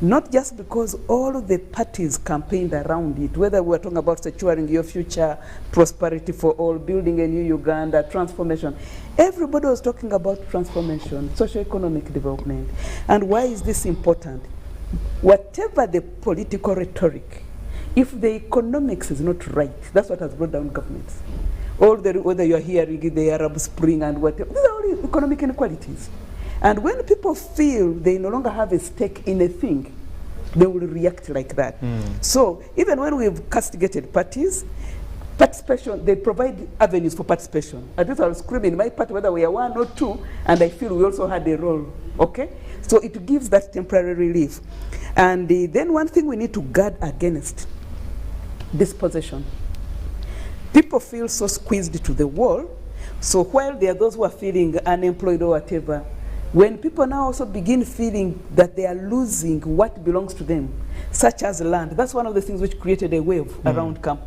not just because all of the parties campaigned around it, whether we're talking about securing your future, prosperity for all, building a new Uganda, transformation. Everybody was talking about transformation, socio-economic development. And why is this important? Whatever the political rhetoric, if the economics is not right, that's what has brought down governments. Whether you're hearing the Arab Spring and whatever, these are all economic inequalities. And when people feel they no longer have a stake in a thing, they will react like that. So even when we've castigated parties, participation, they provide avenues for participation. At least I was screaming in my party, whether we are one or two, and I feel we also had a role, okay? So it gives that temporary relief. And then one thing we need to guard against, dispossession. People feel so squeezed to the wall, so while there are those who are feeling unemployed or whatever, when people now also begin feeling that they are losing what belongs to them, such as land, that's one of the things which created a wave around Camp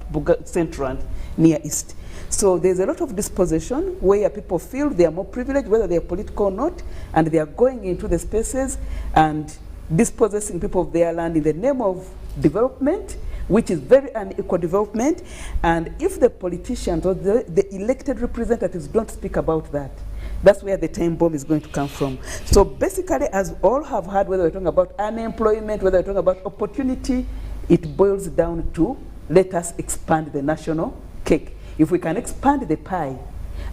Central and Near East. So there's a lot of dispossession where people feel they are more privileged, whether they are political or not, and they are going into the spaces and dispossessing people of their land in the name of development, which is very unequal development. And if the politicians or the elected representatives don't speak about that, that's where the time bomb is going to come from. So basically, as all have heard, whether we're talking about unemployment, whether we're talking about opportunity, it boils down to let us expand the national cake. If we can expand the pie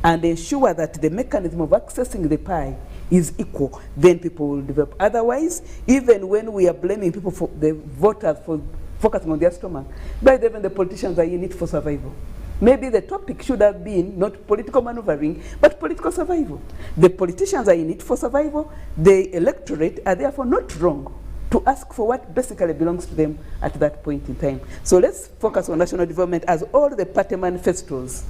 and ensure that the mechanism of accessing the pie is equal, then people will develop. Otherwise, even when we are blaming people for the voters for focusing on their stomach, but even the politicians are in it for survival. Maybe the topic should have been not political maneuvering, but political survival. The politicians are in it for survival. The electorate are therefore not wrong to ask for what basically belongs to them at that point in time. So let's focus on national development as all the party manifestos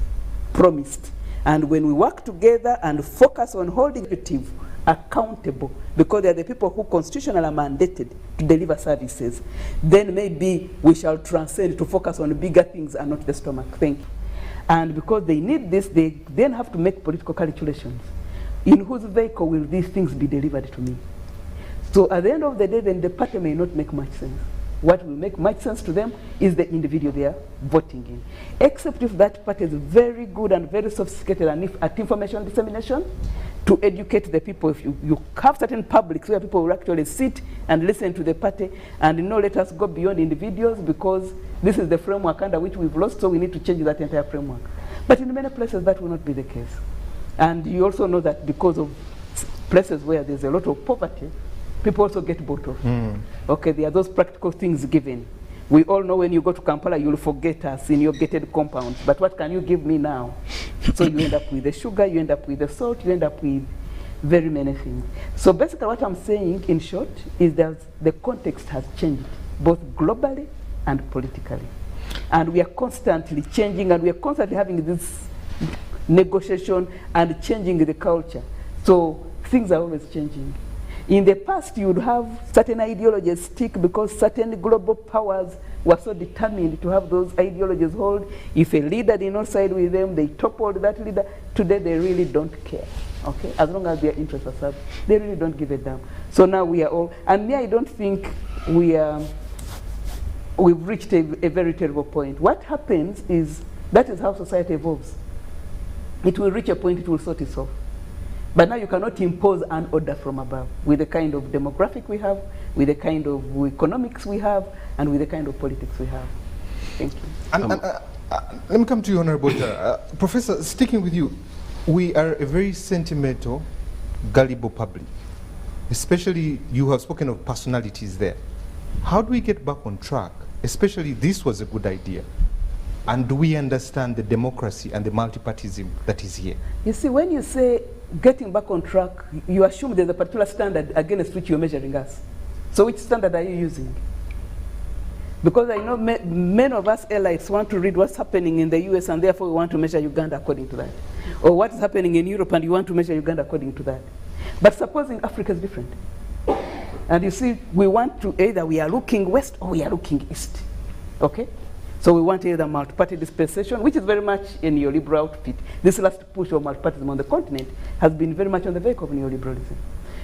promised. And when we work together and focus on holding executive accountable, because they are the people who constitutionally are mandated to deliver services, then maybe we shall transcend to focus on bigger things and not the stomach. Thank you. And because they need this, they then have to make political calculations. In whose vehicle will these things be delivered to me? So at the end of the day, then the party may not make much sense. What will make much sense to them is the individual they are voting in. Except if that party is very good and very sophisticated and if at information dissemination to educate the people. If you have certain publics where people will actually sit and listen to the party and let us go beyond individuals because this is the framework under which we've lost, so we need to change that entire framework. But in many places that will not be the case. And you also know that because of places where there's a lot of poverty, people also get bought off. Okay, there are those practical things given. We all know when you go to Kampala, you'll forget us in your gated compounds. But what can you give me now? So you end up with the sugar, you end up with the salt, you end up with very many things. So basically what I'm saying, in short, is that the context has changed, both globally and politically. And we are constantly changing, and we are constantly having this negotiation and changing the culture. So things are always changing. In the past, you would have certain ideologies stick because certain global powers were so determined to have those ideologies hold. If a leader did not side with them, they toppled that leader. Today, they really don't care. Okay, as long as their interests are served, they really don't give a damn. So now we are all, and me, I don't think we've reached a very terrible point. What happens is that is how society evolves. It will reach a point, it will sort itself. But now you cannot impose an order from above with the kind of demographic we have, with the kind of economics we have, and with the kind of politics we have. Thank you. And, let me come to you, Honorable. Professor, sticking with you, we are a very sentimental, gullible public. Especially, you have spoken of personalities there. How do we get back on track? Especially, this was a good idea. And do we understand the democracy and the multipartyism that is here? You see, when you say getting back on track, you assume there's a particular standard against which you're measuring us. So which standard are you using? Because I know many of us elites want to read what's happening in the US, and therefore we want to measure Uganda according to that. Or what's happening in Europe, and you want to measure Uganda according to that. But supposing Africa is different. And you see, we want to either we are looking west or we are looking east. Okay? So we want either multi-party dispensation, which is very much a neoliberal outfit. This last push of multipartyism on the continent has been very much on the vehicle of neoliberalism.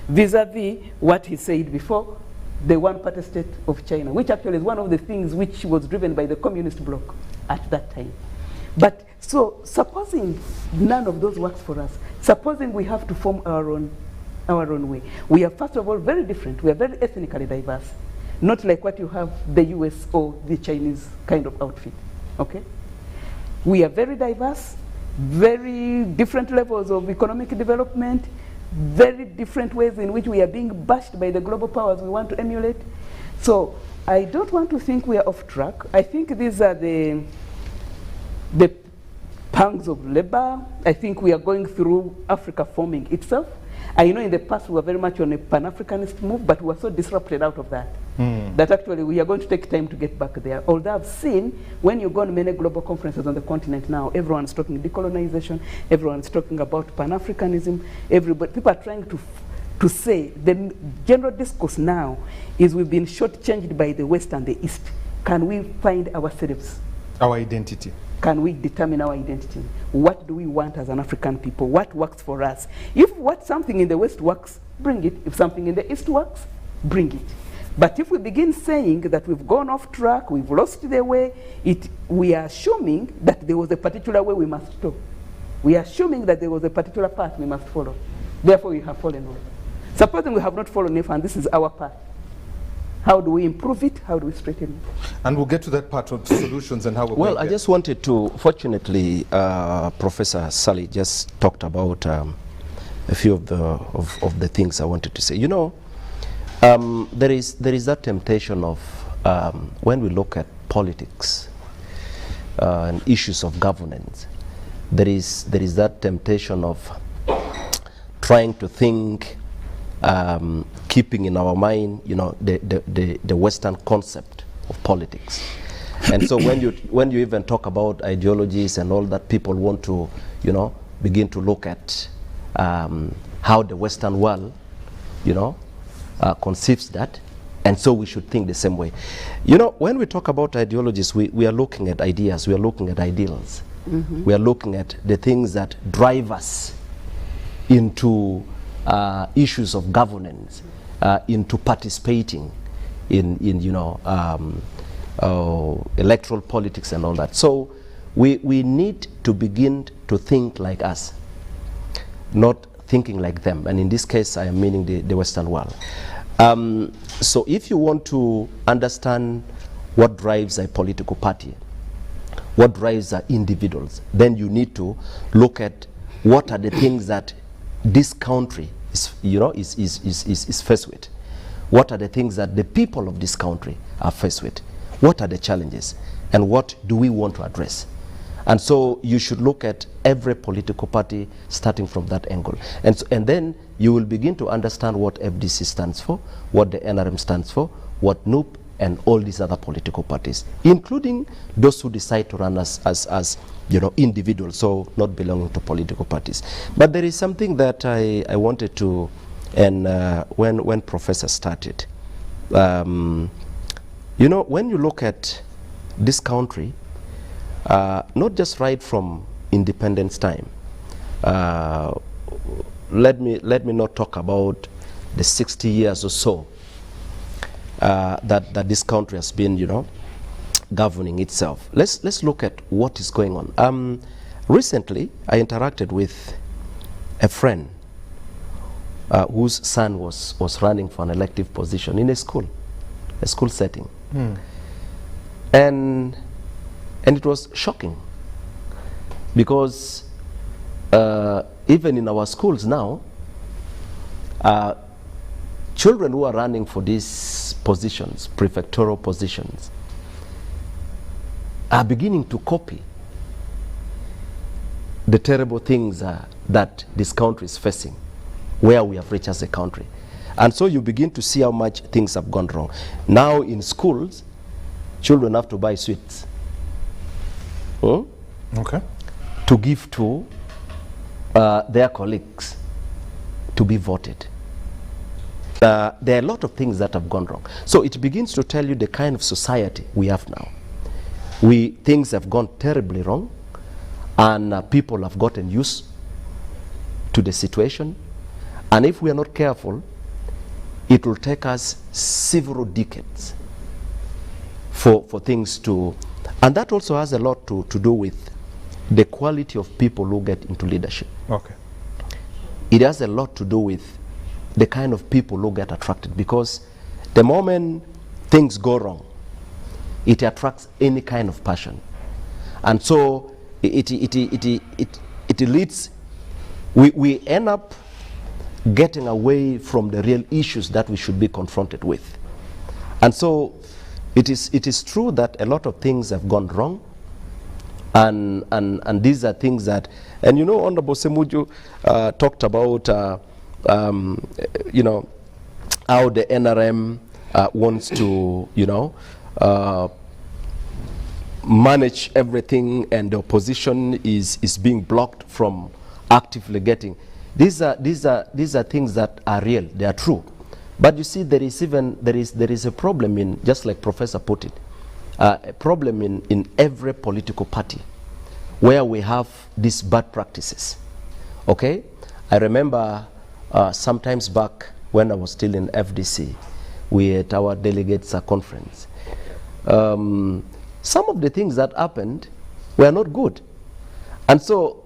Vis-a-vis what he said before, the one-party state of China, which actually is one of the things which was driven by the communist bloc at that time. But so supposing none of those works for us, supposing we have to form our own way. We are first of all very different. We are very ethnically diverse. Not like what you have the US or the Chinese kind of outfit, okay? We are very diverse, very different levels of economic development, very different ways in which we are being bashed by the global powers we want to emulate. So I don't want to think we are off track. I think these are the pangs of labor. I think we are going through Africa forming itself. I know in the past we were very much on a Pan-Africanist move, but we were so disrupted out of that, that actually we are going to take time to get back there. Although I've seen, when you go on many global conferences on the continent now, everyone's talking decolonization, everyone's talking about Pan-Africanism, people are trying to say, the general discourse now is we've been shortchanged by the West and the East. Can we find ourselves? Our identity. Can we determine our identity? What do we want as an African people? What works for us? If something in the West works, bring it. If something in the East works, bring it. But if we begin saying that we've gone off track, we've lost the way, we are assuming that there was a particular way we must go. We are assuming that there was a particular path we must follow. Therefore, we have fallen off. Supposing we have not fallen off and this is our path, how do we improve it? How do we straighten it? And we'll get to that part of solutions and how we're Well, I just wanted to, fortunately, Professor Sally just talked about a few of the things I wanted to say. You know, there is that temptation of, when we look at politics and issues of governance, there is that temptation of trying to think, keeping in our mind, you know, the Western concept of politics. And so when you even talk about ideologies and all that, people want to, you know, begin to look at how the Western world, you know, conceives that, and so we should think the same way. You know, when we talk about ideologies, we are looking at ideas, we are looking at ideals. We are looking at the things that drive us into issues of governance, into participating in you know, electoral politics and all that. So we need to begin to think like us, not thinking like them. And in this case, I am meaning the Western world. So if you want to understand what drives a political party, what drives individuals, then you need to look at what are the things that this country is, you know, is faced with. What are the things that the people of this country are faced with? What are the challenges? And what do we want to address? And so you should look at every political party starting from that angle. And then you will begin to understand what FDC stands for, what the NRM stands for, what NUP and all these other political parties, including those who decide to run as you know, individuals, so not belonging to political parties. But there is something that I wanted to, and when Professor started, you know, when you look at this country, not just right from independence time, let me not talk about the 60 years or so that this country has been, you know, governing itself. Let's look at what is going on. Recently, I interacted with a friend whose son was running for an elective position in a school setting, and it was shocking because even in our schools now, children who are running for these positions, prefectorial positions, are beginning to copy the terrible things that this country is facing, where we have reached as a country. And so you begin to see how much things have gone wrong. Now in schools, children have to buy sweets Okay. to give to their colleagues to be voted. There are a lot of things that have gone wrong. So it begins to tell you the kind of society we have now. Things have gone terribly wrong, and people have gotten used to the situation. And if we are not careful, it will take us several decades for things to, and that also has a lot to do with the quality of people who get into leadership. Okay. It has a lot to do with the kind of people who get attracted, because the moment things go wrong, it attracts any kind of passion. And so it leads, we end up getting away from the real issues that we should be confronted with. And so it is true that a lot of things have gone wrong, and these are things that, and you know, Honorable Ssemujju talked about you know, how the NRM wants to, you know, manage everything, and the opposition is being blocked from actively getting. These are things that are real, they are true. But you see, there is a problem in, just like Professor put it, a problem in every political party where we have these bad practices. Okay, I remember sometimes back when I was still in FDC, we had our delegates conference. Some of the things that happened were not good, and so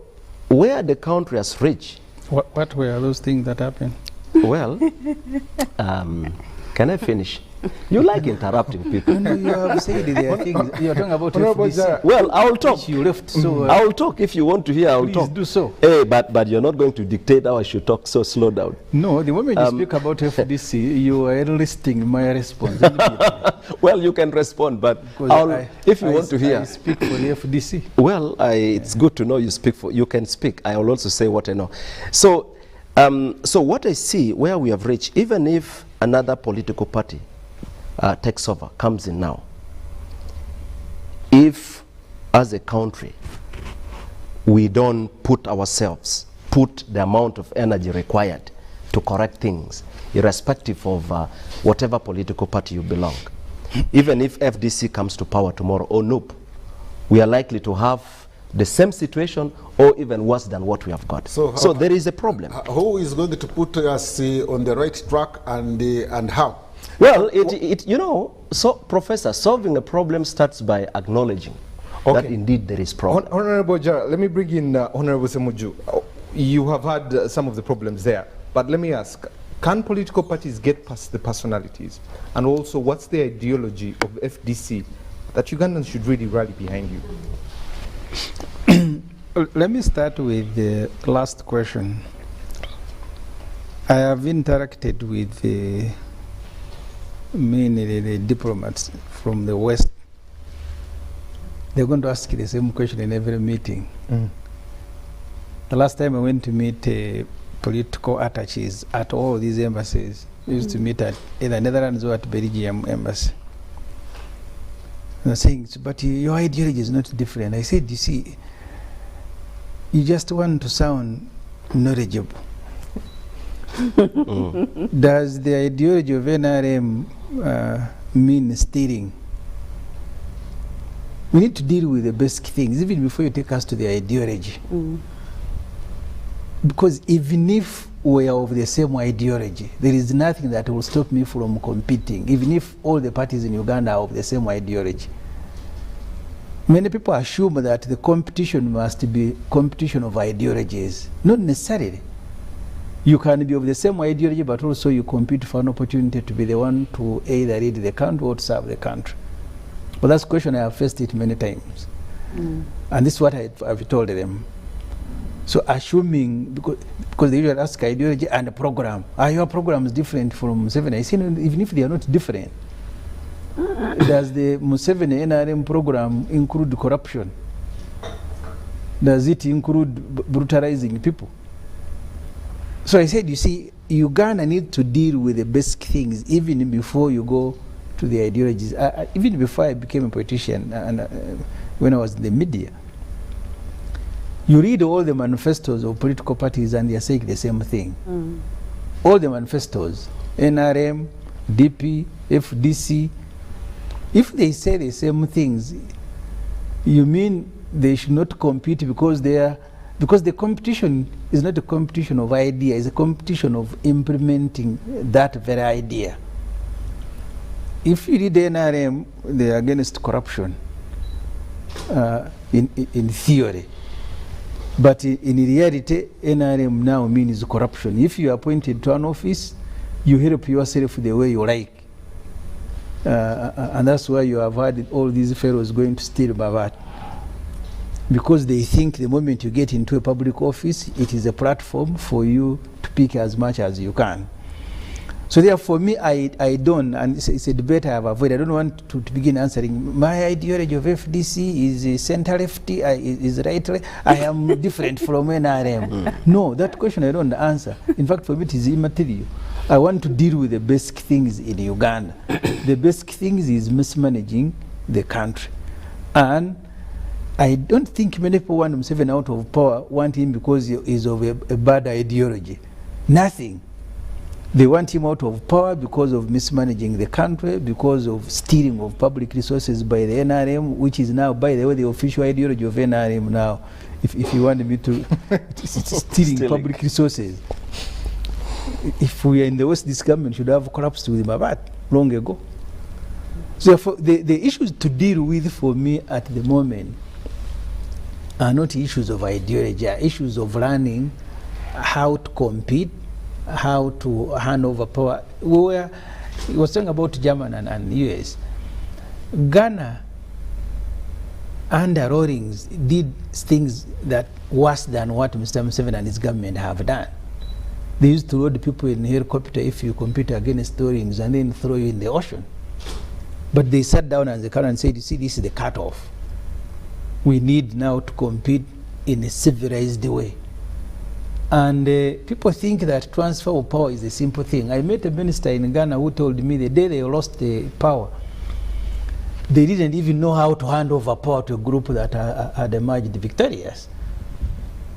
where the country has reached. What were those things that happened? Well, can I finish? You like interrupting people. No, you have said there are things. You are talking about FDC. Well, I will talk. You left, so I will talk if you want to hear. I will please talk. do so. Hey, but you're not going to dictate how I should talk. So slow down. No, the moment you speak about FDC, you are enlisting my response. Well, you can respond, but if you want to hear. I speak for the FDC. Well, it's good to know you speak for. You can speak. I will also say what I know. So, so what I see where we have reached, even if another political party takes over, comes in now, if as a country we don't put the amount of energy required to correct things, irrespective of whatever political party you belong, even if FDC comes to power tomorrow or nope, we are likely to have the same situation or even worse than what we have got. So there is a problem. Who is going to put us on the right track, and how? Well, you know, so Professor, solving a problem starts by acknowledging that indeed there is problem. Honorable Jara, let me bring in Honorable Ssemujju. You have had some of the problems there, but let me ask, can political parties get past the personalities? And also, what's the ideology of FDC that Ugandans should really rally behind you? Let me start with the last question. I have interacted with mainly the diplomats from the West. They're going to ask the same question in every meeting. The last time I went to meet political attaches at all these embassies, we used to meet at either Netherlands or at Belgium embassy. saying, but your ideology is not different. I said, you see, you just want to sound knowledgeable. Does the ideology of NRM mean stealing? We need to deal with the basic things, even before you take us to the ideology. Because even if we are of the same ideology, there is nothing that will stop me from competing, even if all the parties in Uganda are of the same ideology. Many people assume that the competition must be competition of ideologies. Not necessarily. You can be of the same ideology, but also you compete for an opportunity to be the one to either lead the country or to serve the country. But that's a question I have faced it many times. And this is what I've told them. So assuming, because they usually ask ideology and a program, are your programs different from Museveni? I say, even if they are not different, does the Museveni NRM program include corruption? Does it include brutalizing people? So I said, you see, Uganda needs to deal with the basic things even before you go to the ideologies. Even before I became a politician and when I was in the media, you read all the manifestos of political parties and they are saying the same thing. All the manifestos, NRM, DP, FDC, if they say the same things, you mean they should not compete because the competition is not a competition of idea, it's a competition of implementing that very idea. If you read NRM, they are against corruption in theory. But in reality, NRM now means corruption. If you are appointed to an office, you help yourself the way you like. And that's why you have had all these fellows going to steal Bavat. Because they think the moment you get into a public office, it is a platform for you to pick as much as you can. So therefore, me, I don't, and it's a debate I have avoided. I don't want to begin answering. My ideology of FDC is center-lefty, is right. I am different from NRM. No, that question I don't answer. In fact, for me, it is immaterial. I want to deal with the basic things in Uganda. The basic things is mismanaging the country. And I don't think many people want Museveni out of power, want him because he is of a bad ideology. Nothing. They want him out of power because of mismanaging the country, because of stealing of public resources by the NRM, which is now, by the way, the official ideology of NRM now. If you want me to, it's stealing public resources. If we are in the West, this government should have collapsed with Mabat long ago. So the issues to deal with for me at the moment are not issues of ideology, are issues of learning how to compete, how to hand over power. We was talking about German and US. Ghana under Rawlings did things that worse than what Mr. Museveni and his government have done. They used to load people in helicopter if you compete against Rawlings and then throw you in the ocean. But they sat down as a country and said, you see, this is the cutoff. We need now to compete in a civilized way. And people think that transfer of power is a simple thing. I met a minister in Ghana who told me the day they lost the power, they didn't even know how to hand over power to a group that had emerged victorious.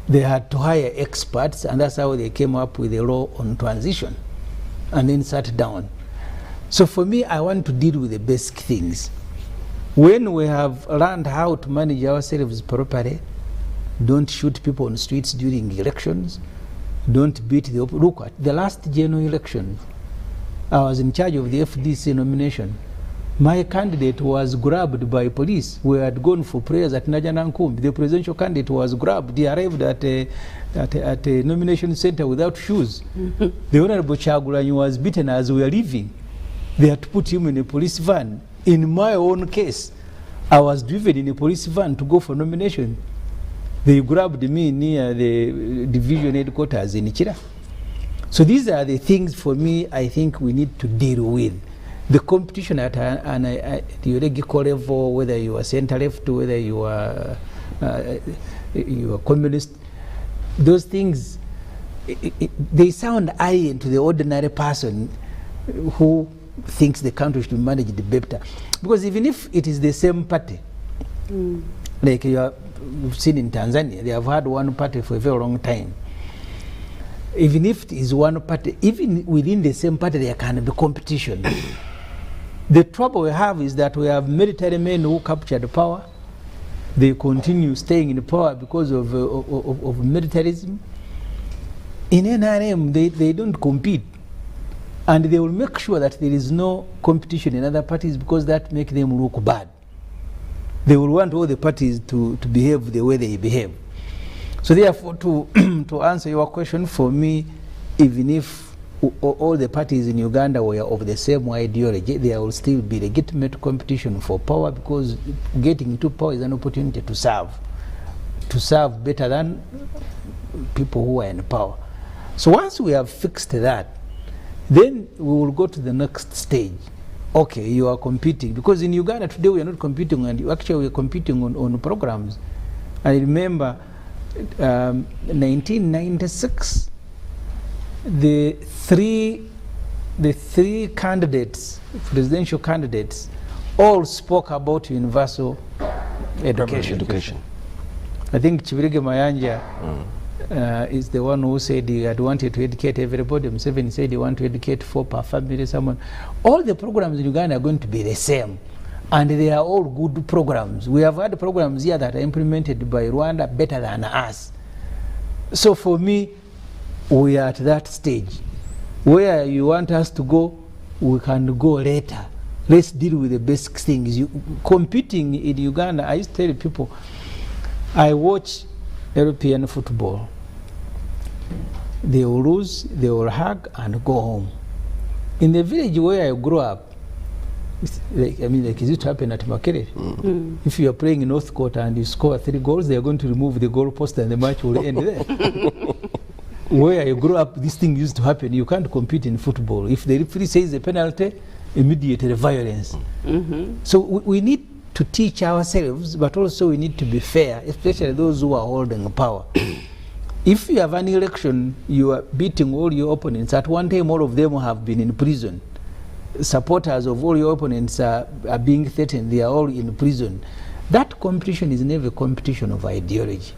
They had to hire experts, and that's how they came up with a law on transition, and then sat down. So for me, I want to deal with the basic things. When we have learned how to manage ourselves properly, don't shoot people on the streets during elections, don't beat the look at the last general election. I was in charge of the FDC nomination. My candidate was grabbed by police. We had gone for prayers at Najanankum. The presidential candidate was grabbed. He arrived at a nomination center without shoes. The Honorable Chagulanyi was beaten as we were leaving. They had to put him in a police van. In my own case, I was driven in a police van to go for nomination. They grabbed me near the division headquarters in Ichira. So these are the things for me I think we need to deal with. The competition at the ideological level, whether you are center-left, whether you are communist, those things, they sound alien to the ordinary person who thinks the country should be managed better. Because even if it is the same party, like you've seen in Tanzania, they have had one party for a very long time. Even if it is one party, even within the same party, there can be competition. The trouble we have is that we have military men who captured power. They continue staying in power because of militarism. In NRM, they don't compete. And they will make sure that there is no competition in other parties because that makes them look bad. They will want all the parties to behave the way they behave. So therefore, to answer your question, for me, even if all the parties in Uganda were of the same ideology, there will still be legitimate competition for power, because getting into power is an opportunity to serve better than people who are in power. So once we have fixed that, then we will go to the next stage. Okay, you are competing, because in Uganda today we are not competing, and actually we are competing on programs. I remember 1996, the three candidates, presidential candidates, all spoke about universal education. I think Chibirige Mayanja is the one who said he had wanted to educate everybody. Museveni said he wanted to educate 4 per family, someone. All the programs in Uganda are going to be the same. And they are all good programs. We have had programs here that are implemented by Rwanda better than us. So for me, we are at that stage. Where you want us to go, we can go later. Let's deal with the basic things. Competing in Uganda, I used to tell people, I watch European football. They will lose, they will hug and go home. In the village where I grew up, like it used to happen at Makere. If you are playing in Northcote and you score 3 goals, they are going to remove the goalpost and the match will end there. Where you grew up, this thing used to happen. You can't compete in football. If the referee says a penalty, immediately violence. So we need to teach ourselves, but also we need to be fair, especially those who are holding power. If you have an election, you are beating all your opponents. At one time, all of them have been in prison. Supporters of all your opponents are being threatened. They are all in prison. That competition is never a competition of ideology.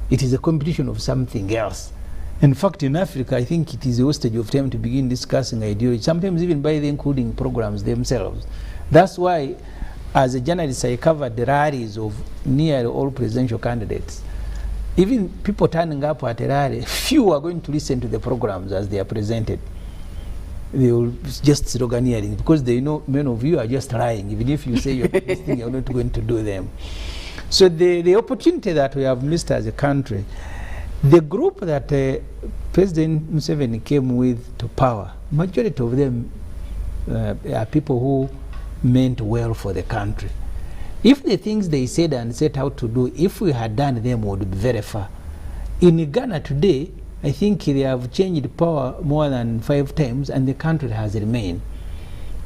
It is a competition of something else. In fact, in Africa, I think it is a wastage of time to begin discussing ideology, sometimes even by the including programs themselves. That's why, as a journalist, I covered the rallies of nearly all presidential candidates. Even people turning up at a rally, few are going to listen to the programs as they are presented. They will just sloganeering, because they know many of you are just lying. Even if you say you're this thing, you're not going to do them. So the opportunity that we have missed as a country, the group that President Museveni came with to power, majority of them are people who meant well for the country. If the things they said and set out to do, if we had done them, we would be very far. In Ghana today, I think they have changed power more than 5 times, and the country has remained.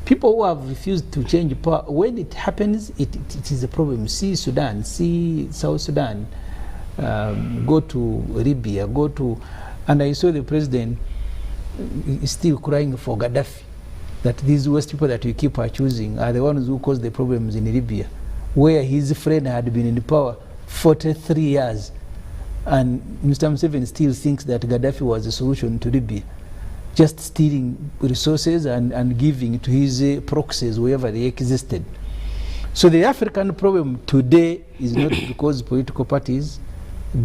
People who have refused to change power, when it happens, it is a problem. See Sudan, see South Sudan, go to Libya, and I saw the president is still crying for Gaddafi, that these West people that we keep choosing are the ones who caused the problems in Libya, where his friend had been in power 43 years. And Mr. Museveni still thinks that Gaddafi was the solution to Libya, just stealing resources and giving to his proxies wherever they existed. So the African problem today is not because political parties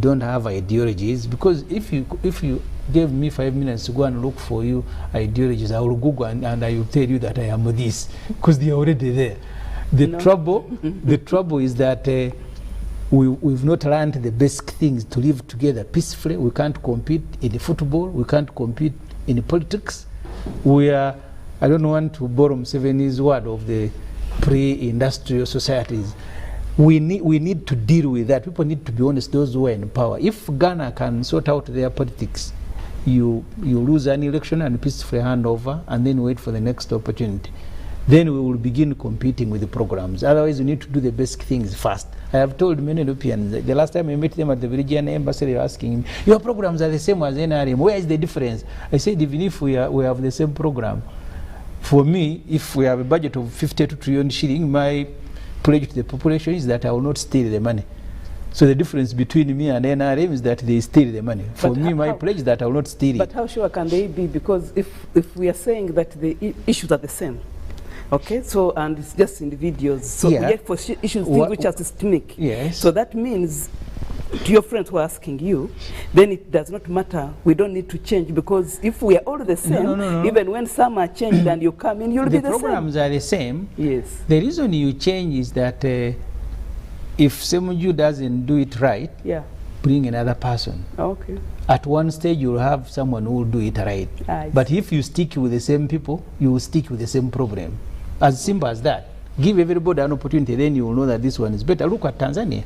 don't have ideologies, because if you gave me 5 minutes to go and look for you ideologies, I will Google and I will tell you that I am this, because they are already there. The trouble is that we've not learned the basic things to live together peacefully. We can't compete in football. We can't compete in politics. We are, I don't want to borrow Museveni's word of the pre-industrial societies. We need to deal with that. People need to be honest, those who are in power. If Ghana can sort out their politics, you lose an election and peacefully hand over, and then wait for the next opportunity. Then we will begin competing with the programs. Otherwise, we need to do the basic things first. I have told many Europeans, the last time I met them at the Belgian embassy, they were asking me, your programs are the same as NRM, where is the difference? I said, even if we have the same program, For me, if we have a budget of 52 trillion shilling, my pledge to the population is that I will not steal the money. So the difference between me and NRM is that they steal the money. For me, my pledge is that I will not steal it. But how sure can they be? Because if we are saying that the issues are the same, okay, so, and it's just individuals, so yet for issues which are systemic, yes. So that means, to your friends who are asking you, then it does not matter, we don't need to change, because if we are all the same, no. even when some are changed and you come in, you'll be the same. The programs are the same. Yes. The reason you change is that if Ssemujju doesn't do it right, bring another person. Okay. At one stage, you'll have someone who will do it right. But if you stick with the same people, you will stick with the same problem. As simple as that. Give everybody an opportunity, then you will know that this one is better. Look at Tanzania.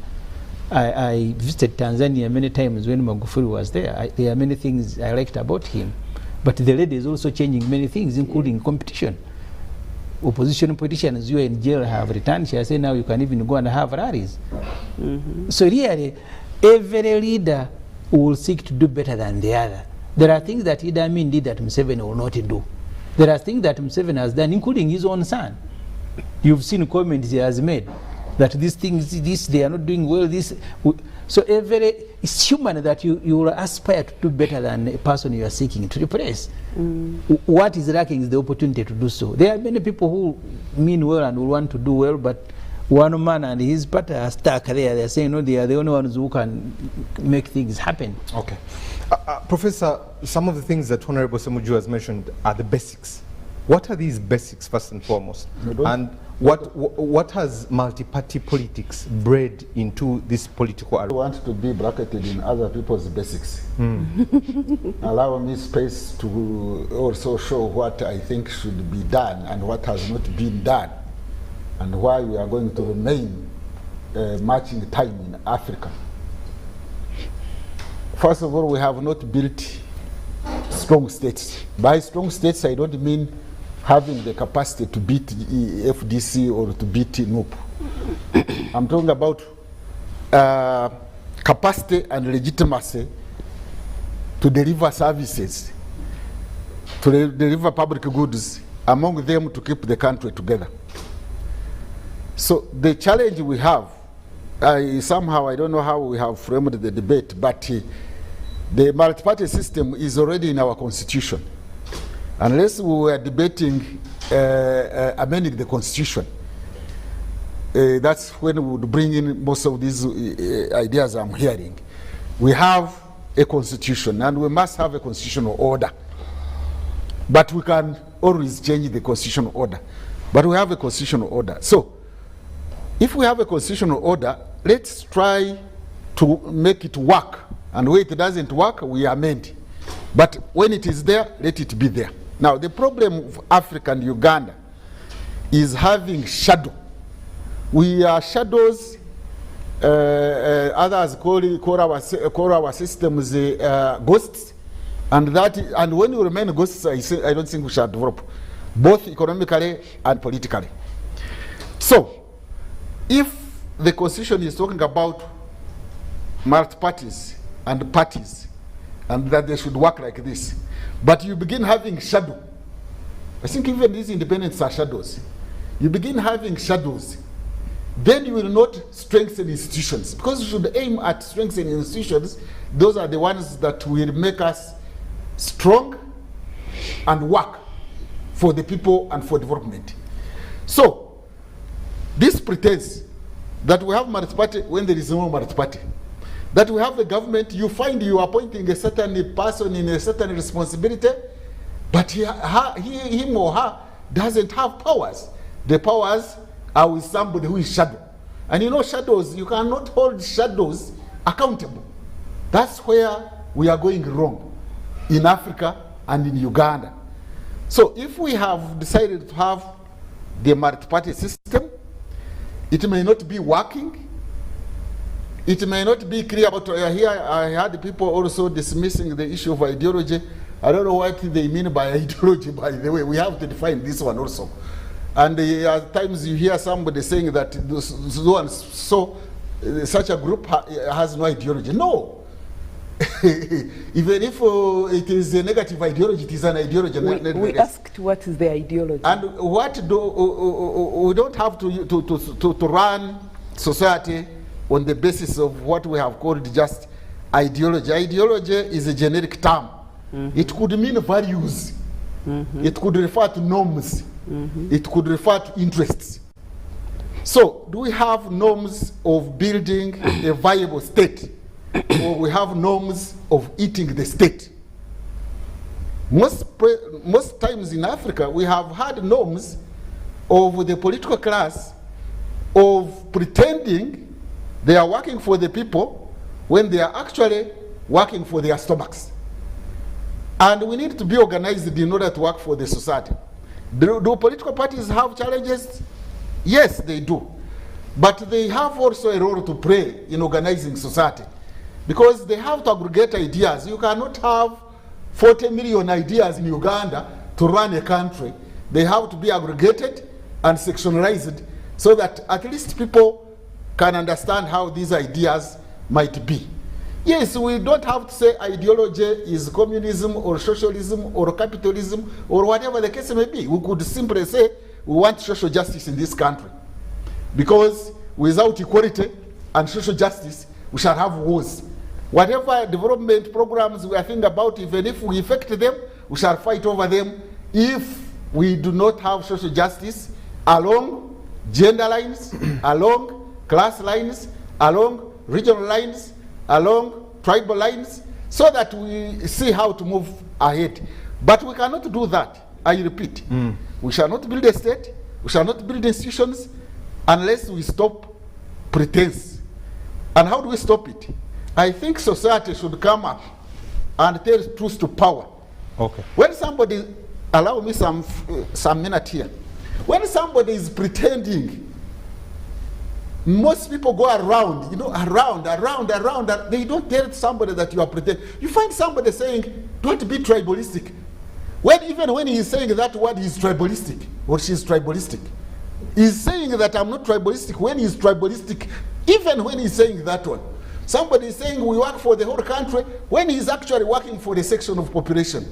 I visited Tanzania many times when Magufuli was there. There are many things I liked about him. But the lady is also changing many things, including competition. Opposition politicians who are in jail have returned. She has said now you can even go and have rallies. So really, every leader will seek to do better than the other. There are things that Idi Amin did that Museveni will not do. There are things that Museveni has done, including his own son. You've seen comments he has made that these things, they are not doing well. So it's human that you will aspire to do better than a person you are seeking to replace. What is lacking is the opportunity to do so. There are many people who mean well and will want to do well, but one man and his party are stuck there. They're saying, no, they are the only ones who can make things happen. Okay. Professor, some of the things that Honorable Ssemujju has mentioned are the basics. What are these basics, first and foremost? And what has multi-party politics bred into this political area? I want to be bracketed in other people's basics. Allow me space to also show what I think should be done and what has not been done, and why we are going to remain marching time in Africa. First of all, we have not built strong states. By strong states, I don't mean having the capacity to beat FDC or to beat NUP. I'm talking about capacity and legitimacy to deliver services, to deliver public goods, among them to keep the country together. So the challenge we have, somehow I don't know how we have framed the debate, but the multi-party system is already in our constitution. Unless we were debating amending the constitution, that's when we would bring in most of these ideas I'm hearing. We have a constitution and we must have a constitutional order. But we can always change the constitutional order. But we have a constitutional order. So, if we have a constitutional order, let's try to make it work. And when it doesn't work, we amend. But when it is there, let it be there. Now, the problem of Africa and Uganda is having shadow. We are shadows. Others call our systems ghosts. And when we remain ghosts, I don't think we shall develop, both economically and politically. So, if the constitution is talking about multi-parties and parties, and that they should work like this, but you begin having shadow. I think even these independents are shadows. You begin having shadows, then you will not strengthen institutions, because you should aim at strengthening institutions. Those are the ones that will make us strong and work for the people and for development. So, this pretense that we have multi-party when there is no multi-party, that we have a government, you find you appointing a certain person in a certain responsibility, but him or her doesn't have powers. The powers are with somebody who is shadow. And you know shadows, you cannot hold shadows accountable. That's where we are going wrong in Africa and in Uganda. So if we have decided to have the multi-party system, it may not be working. It may not be clear about here. I had people also dismissing the issue of ideology. I don't know what they mean by ideology, by the way. We have to define this one also. And at times you hear somebody saying that such a group has no ideology. No. Even if it is a negative ideology, it is an ideology. We asked what is the ideology. And what we don't have to run society on the basis of what we have called just ideology. Ideology is a generic term. It could mean values. It could refer to norms. It could refer to interests. So, do we have norms of building a viable state, or we have norms of eating the state? Most times in Africa, we have had norms of the political class of pretending they are working for the people when they are actually working for their stomachs. And we need to be organized in order to work for the society. Do political parties have challenges? Yes, they do. But they have also a role to play in organizing society, because they have to aggregate ideas. You cannot have 40 million ideas in Uganda to run a country. They have to be aggregated and sectionalized so that at least people can understand how these ideas might be. Yes, we don't have to say ideology is communism or socialism or capitalism or whatever the case may be. We could simply say we want social justice in this country, because without equality and social justice, we shall have wars. Whatever development programs we are thinking about, even if we effect them, we shall fight over them if we do not have social justice along gender lines, along class lines, along regional lines, along tribal lines, so that we see how to move ahead. But we cannot do that, I repeat. We shall not build a state, we shall not build institutions unless we stop pretense. And how do we stop it? I think society should come up and tell truth to power. Okay. When somebody, allow me some minute here. When somebody is pretending, most people go around, you know, around, they don't tell somebody that you are pretending. You find somebody saying, don't be tribalistic. Even when he is saying that word, he is tribalistic, or she is tribalistic. He's saying that I'm not tribalistic when he's tribalistic, even when he's saying that one. Somebody is saying we work for the whole country when he's actually working for the section of population.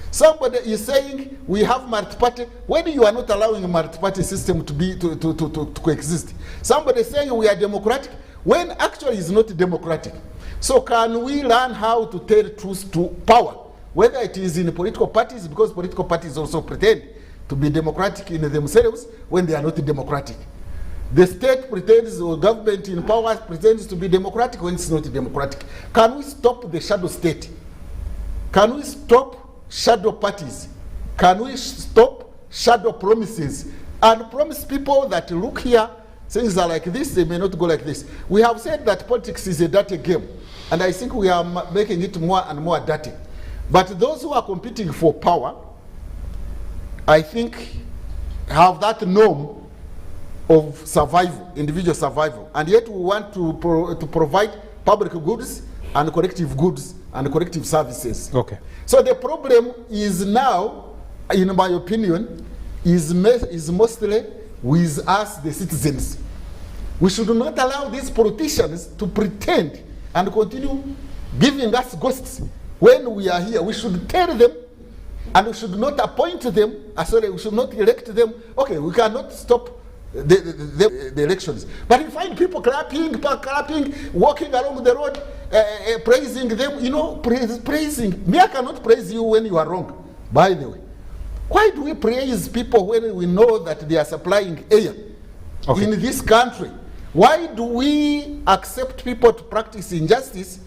Somebody is saying we have multi-party when you are not allowing a multi-party system to coexist. Somebody is saying we are democratic when actually it's not democratic. So can we learn how to tell truth to power, whether it is in political parties, because political parties also pretend to be democratic in themselves when they are not democratic. The state pretends, or government in power pretends to be democratic when it's not democratic. Can we stop the shadow state? Can we stop shadow parties? Can we stop shadow promises and promise people that look here, things are like this, they may not go like this? We have said that politics is a dirty game, and I think we are making it more and more dirty. But those who are competing for power, I think, have that norm of survival, individual survival, and yet we want to provide public goods and collective services. Okay. So the problem is now, in my opinion, is mostly with us, the citizens. We should not allow these politicians to pretend and continue giving us ghosts when we are here. We should tell them, and we should not appoint them, we should not elect them. Okay, we cannot stop the elections. But you find people clapping, walking along the road, praising them, you know, praising. Me, I cannot praise you when you are wrong, by the way. Why do we praise people when we know that they are supplying air in this country? Why do we accept people to practice injustice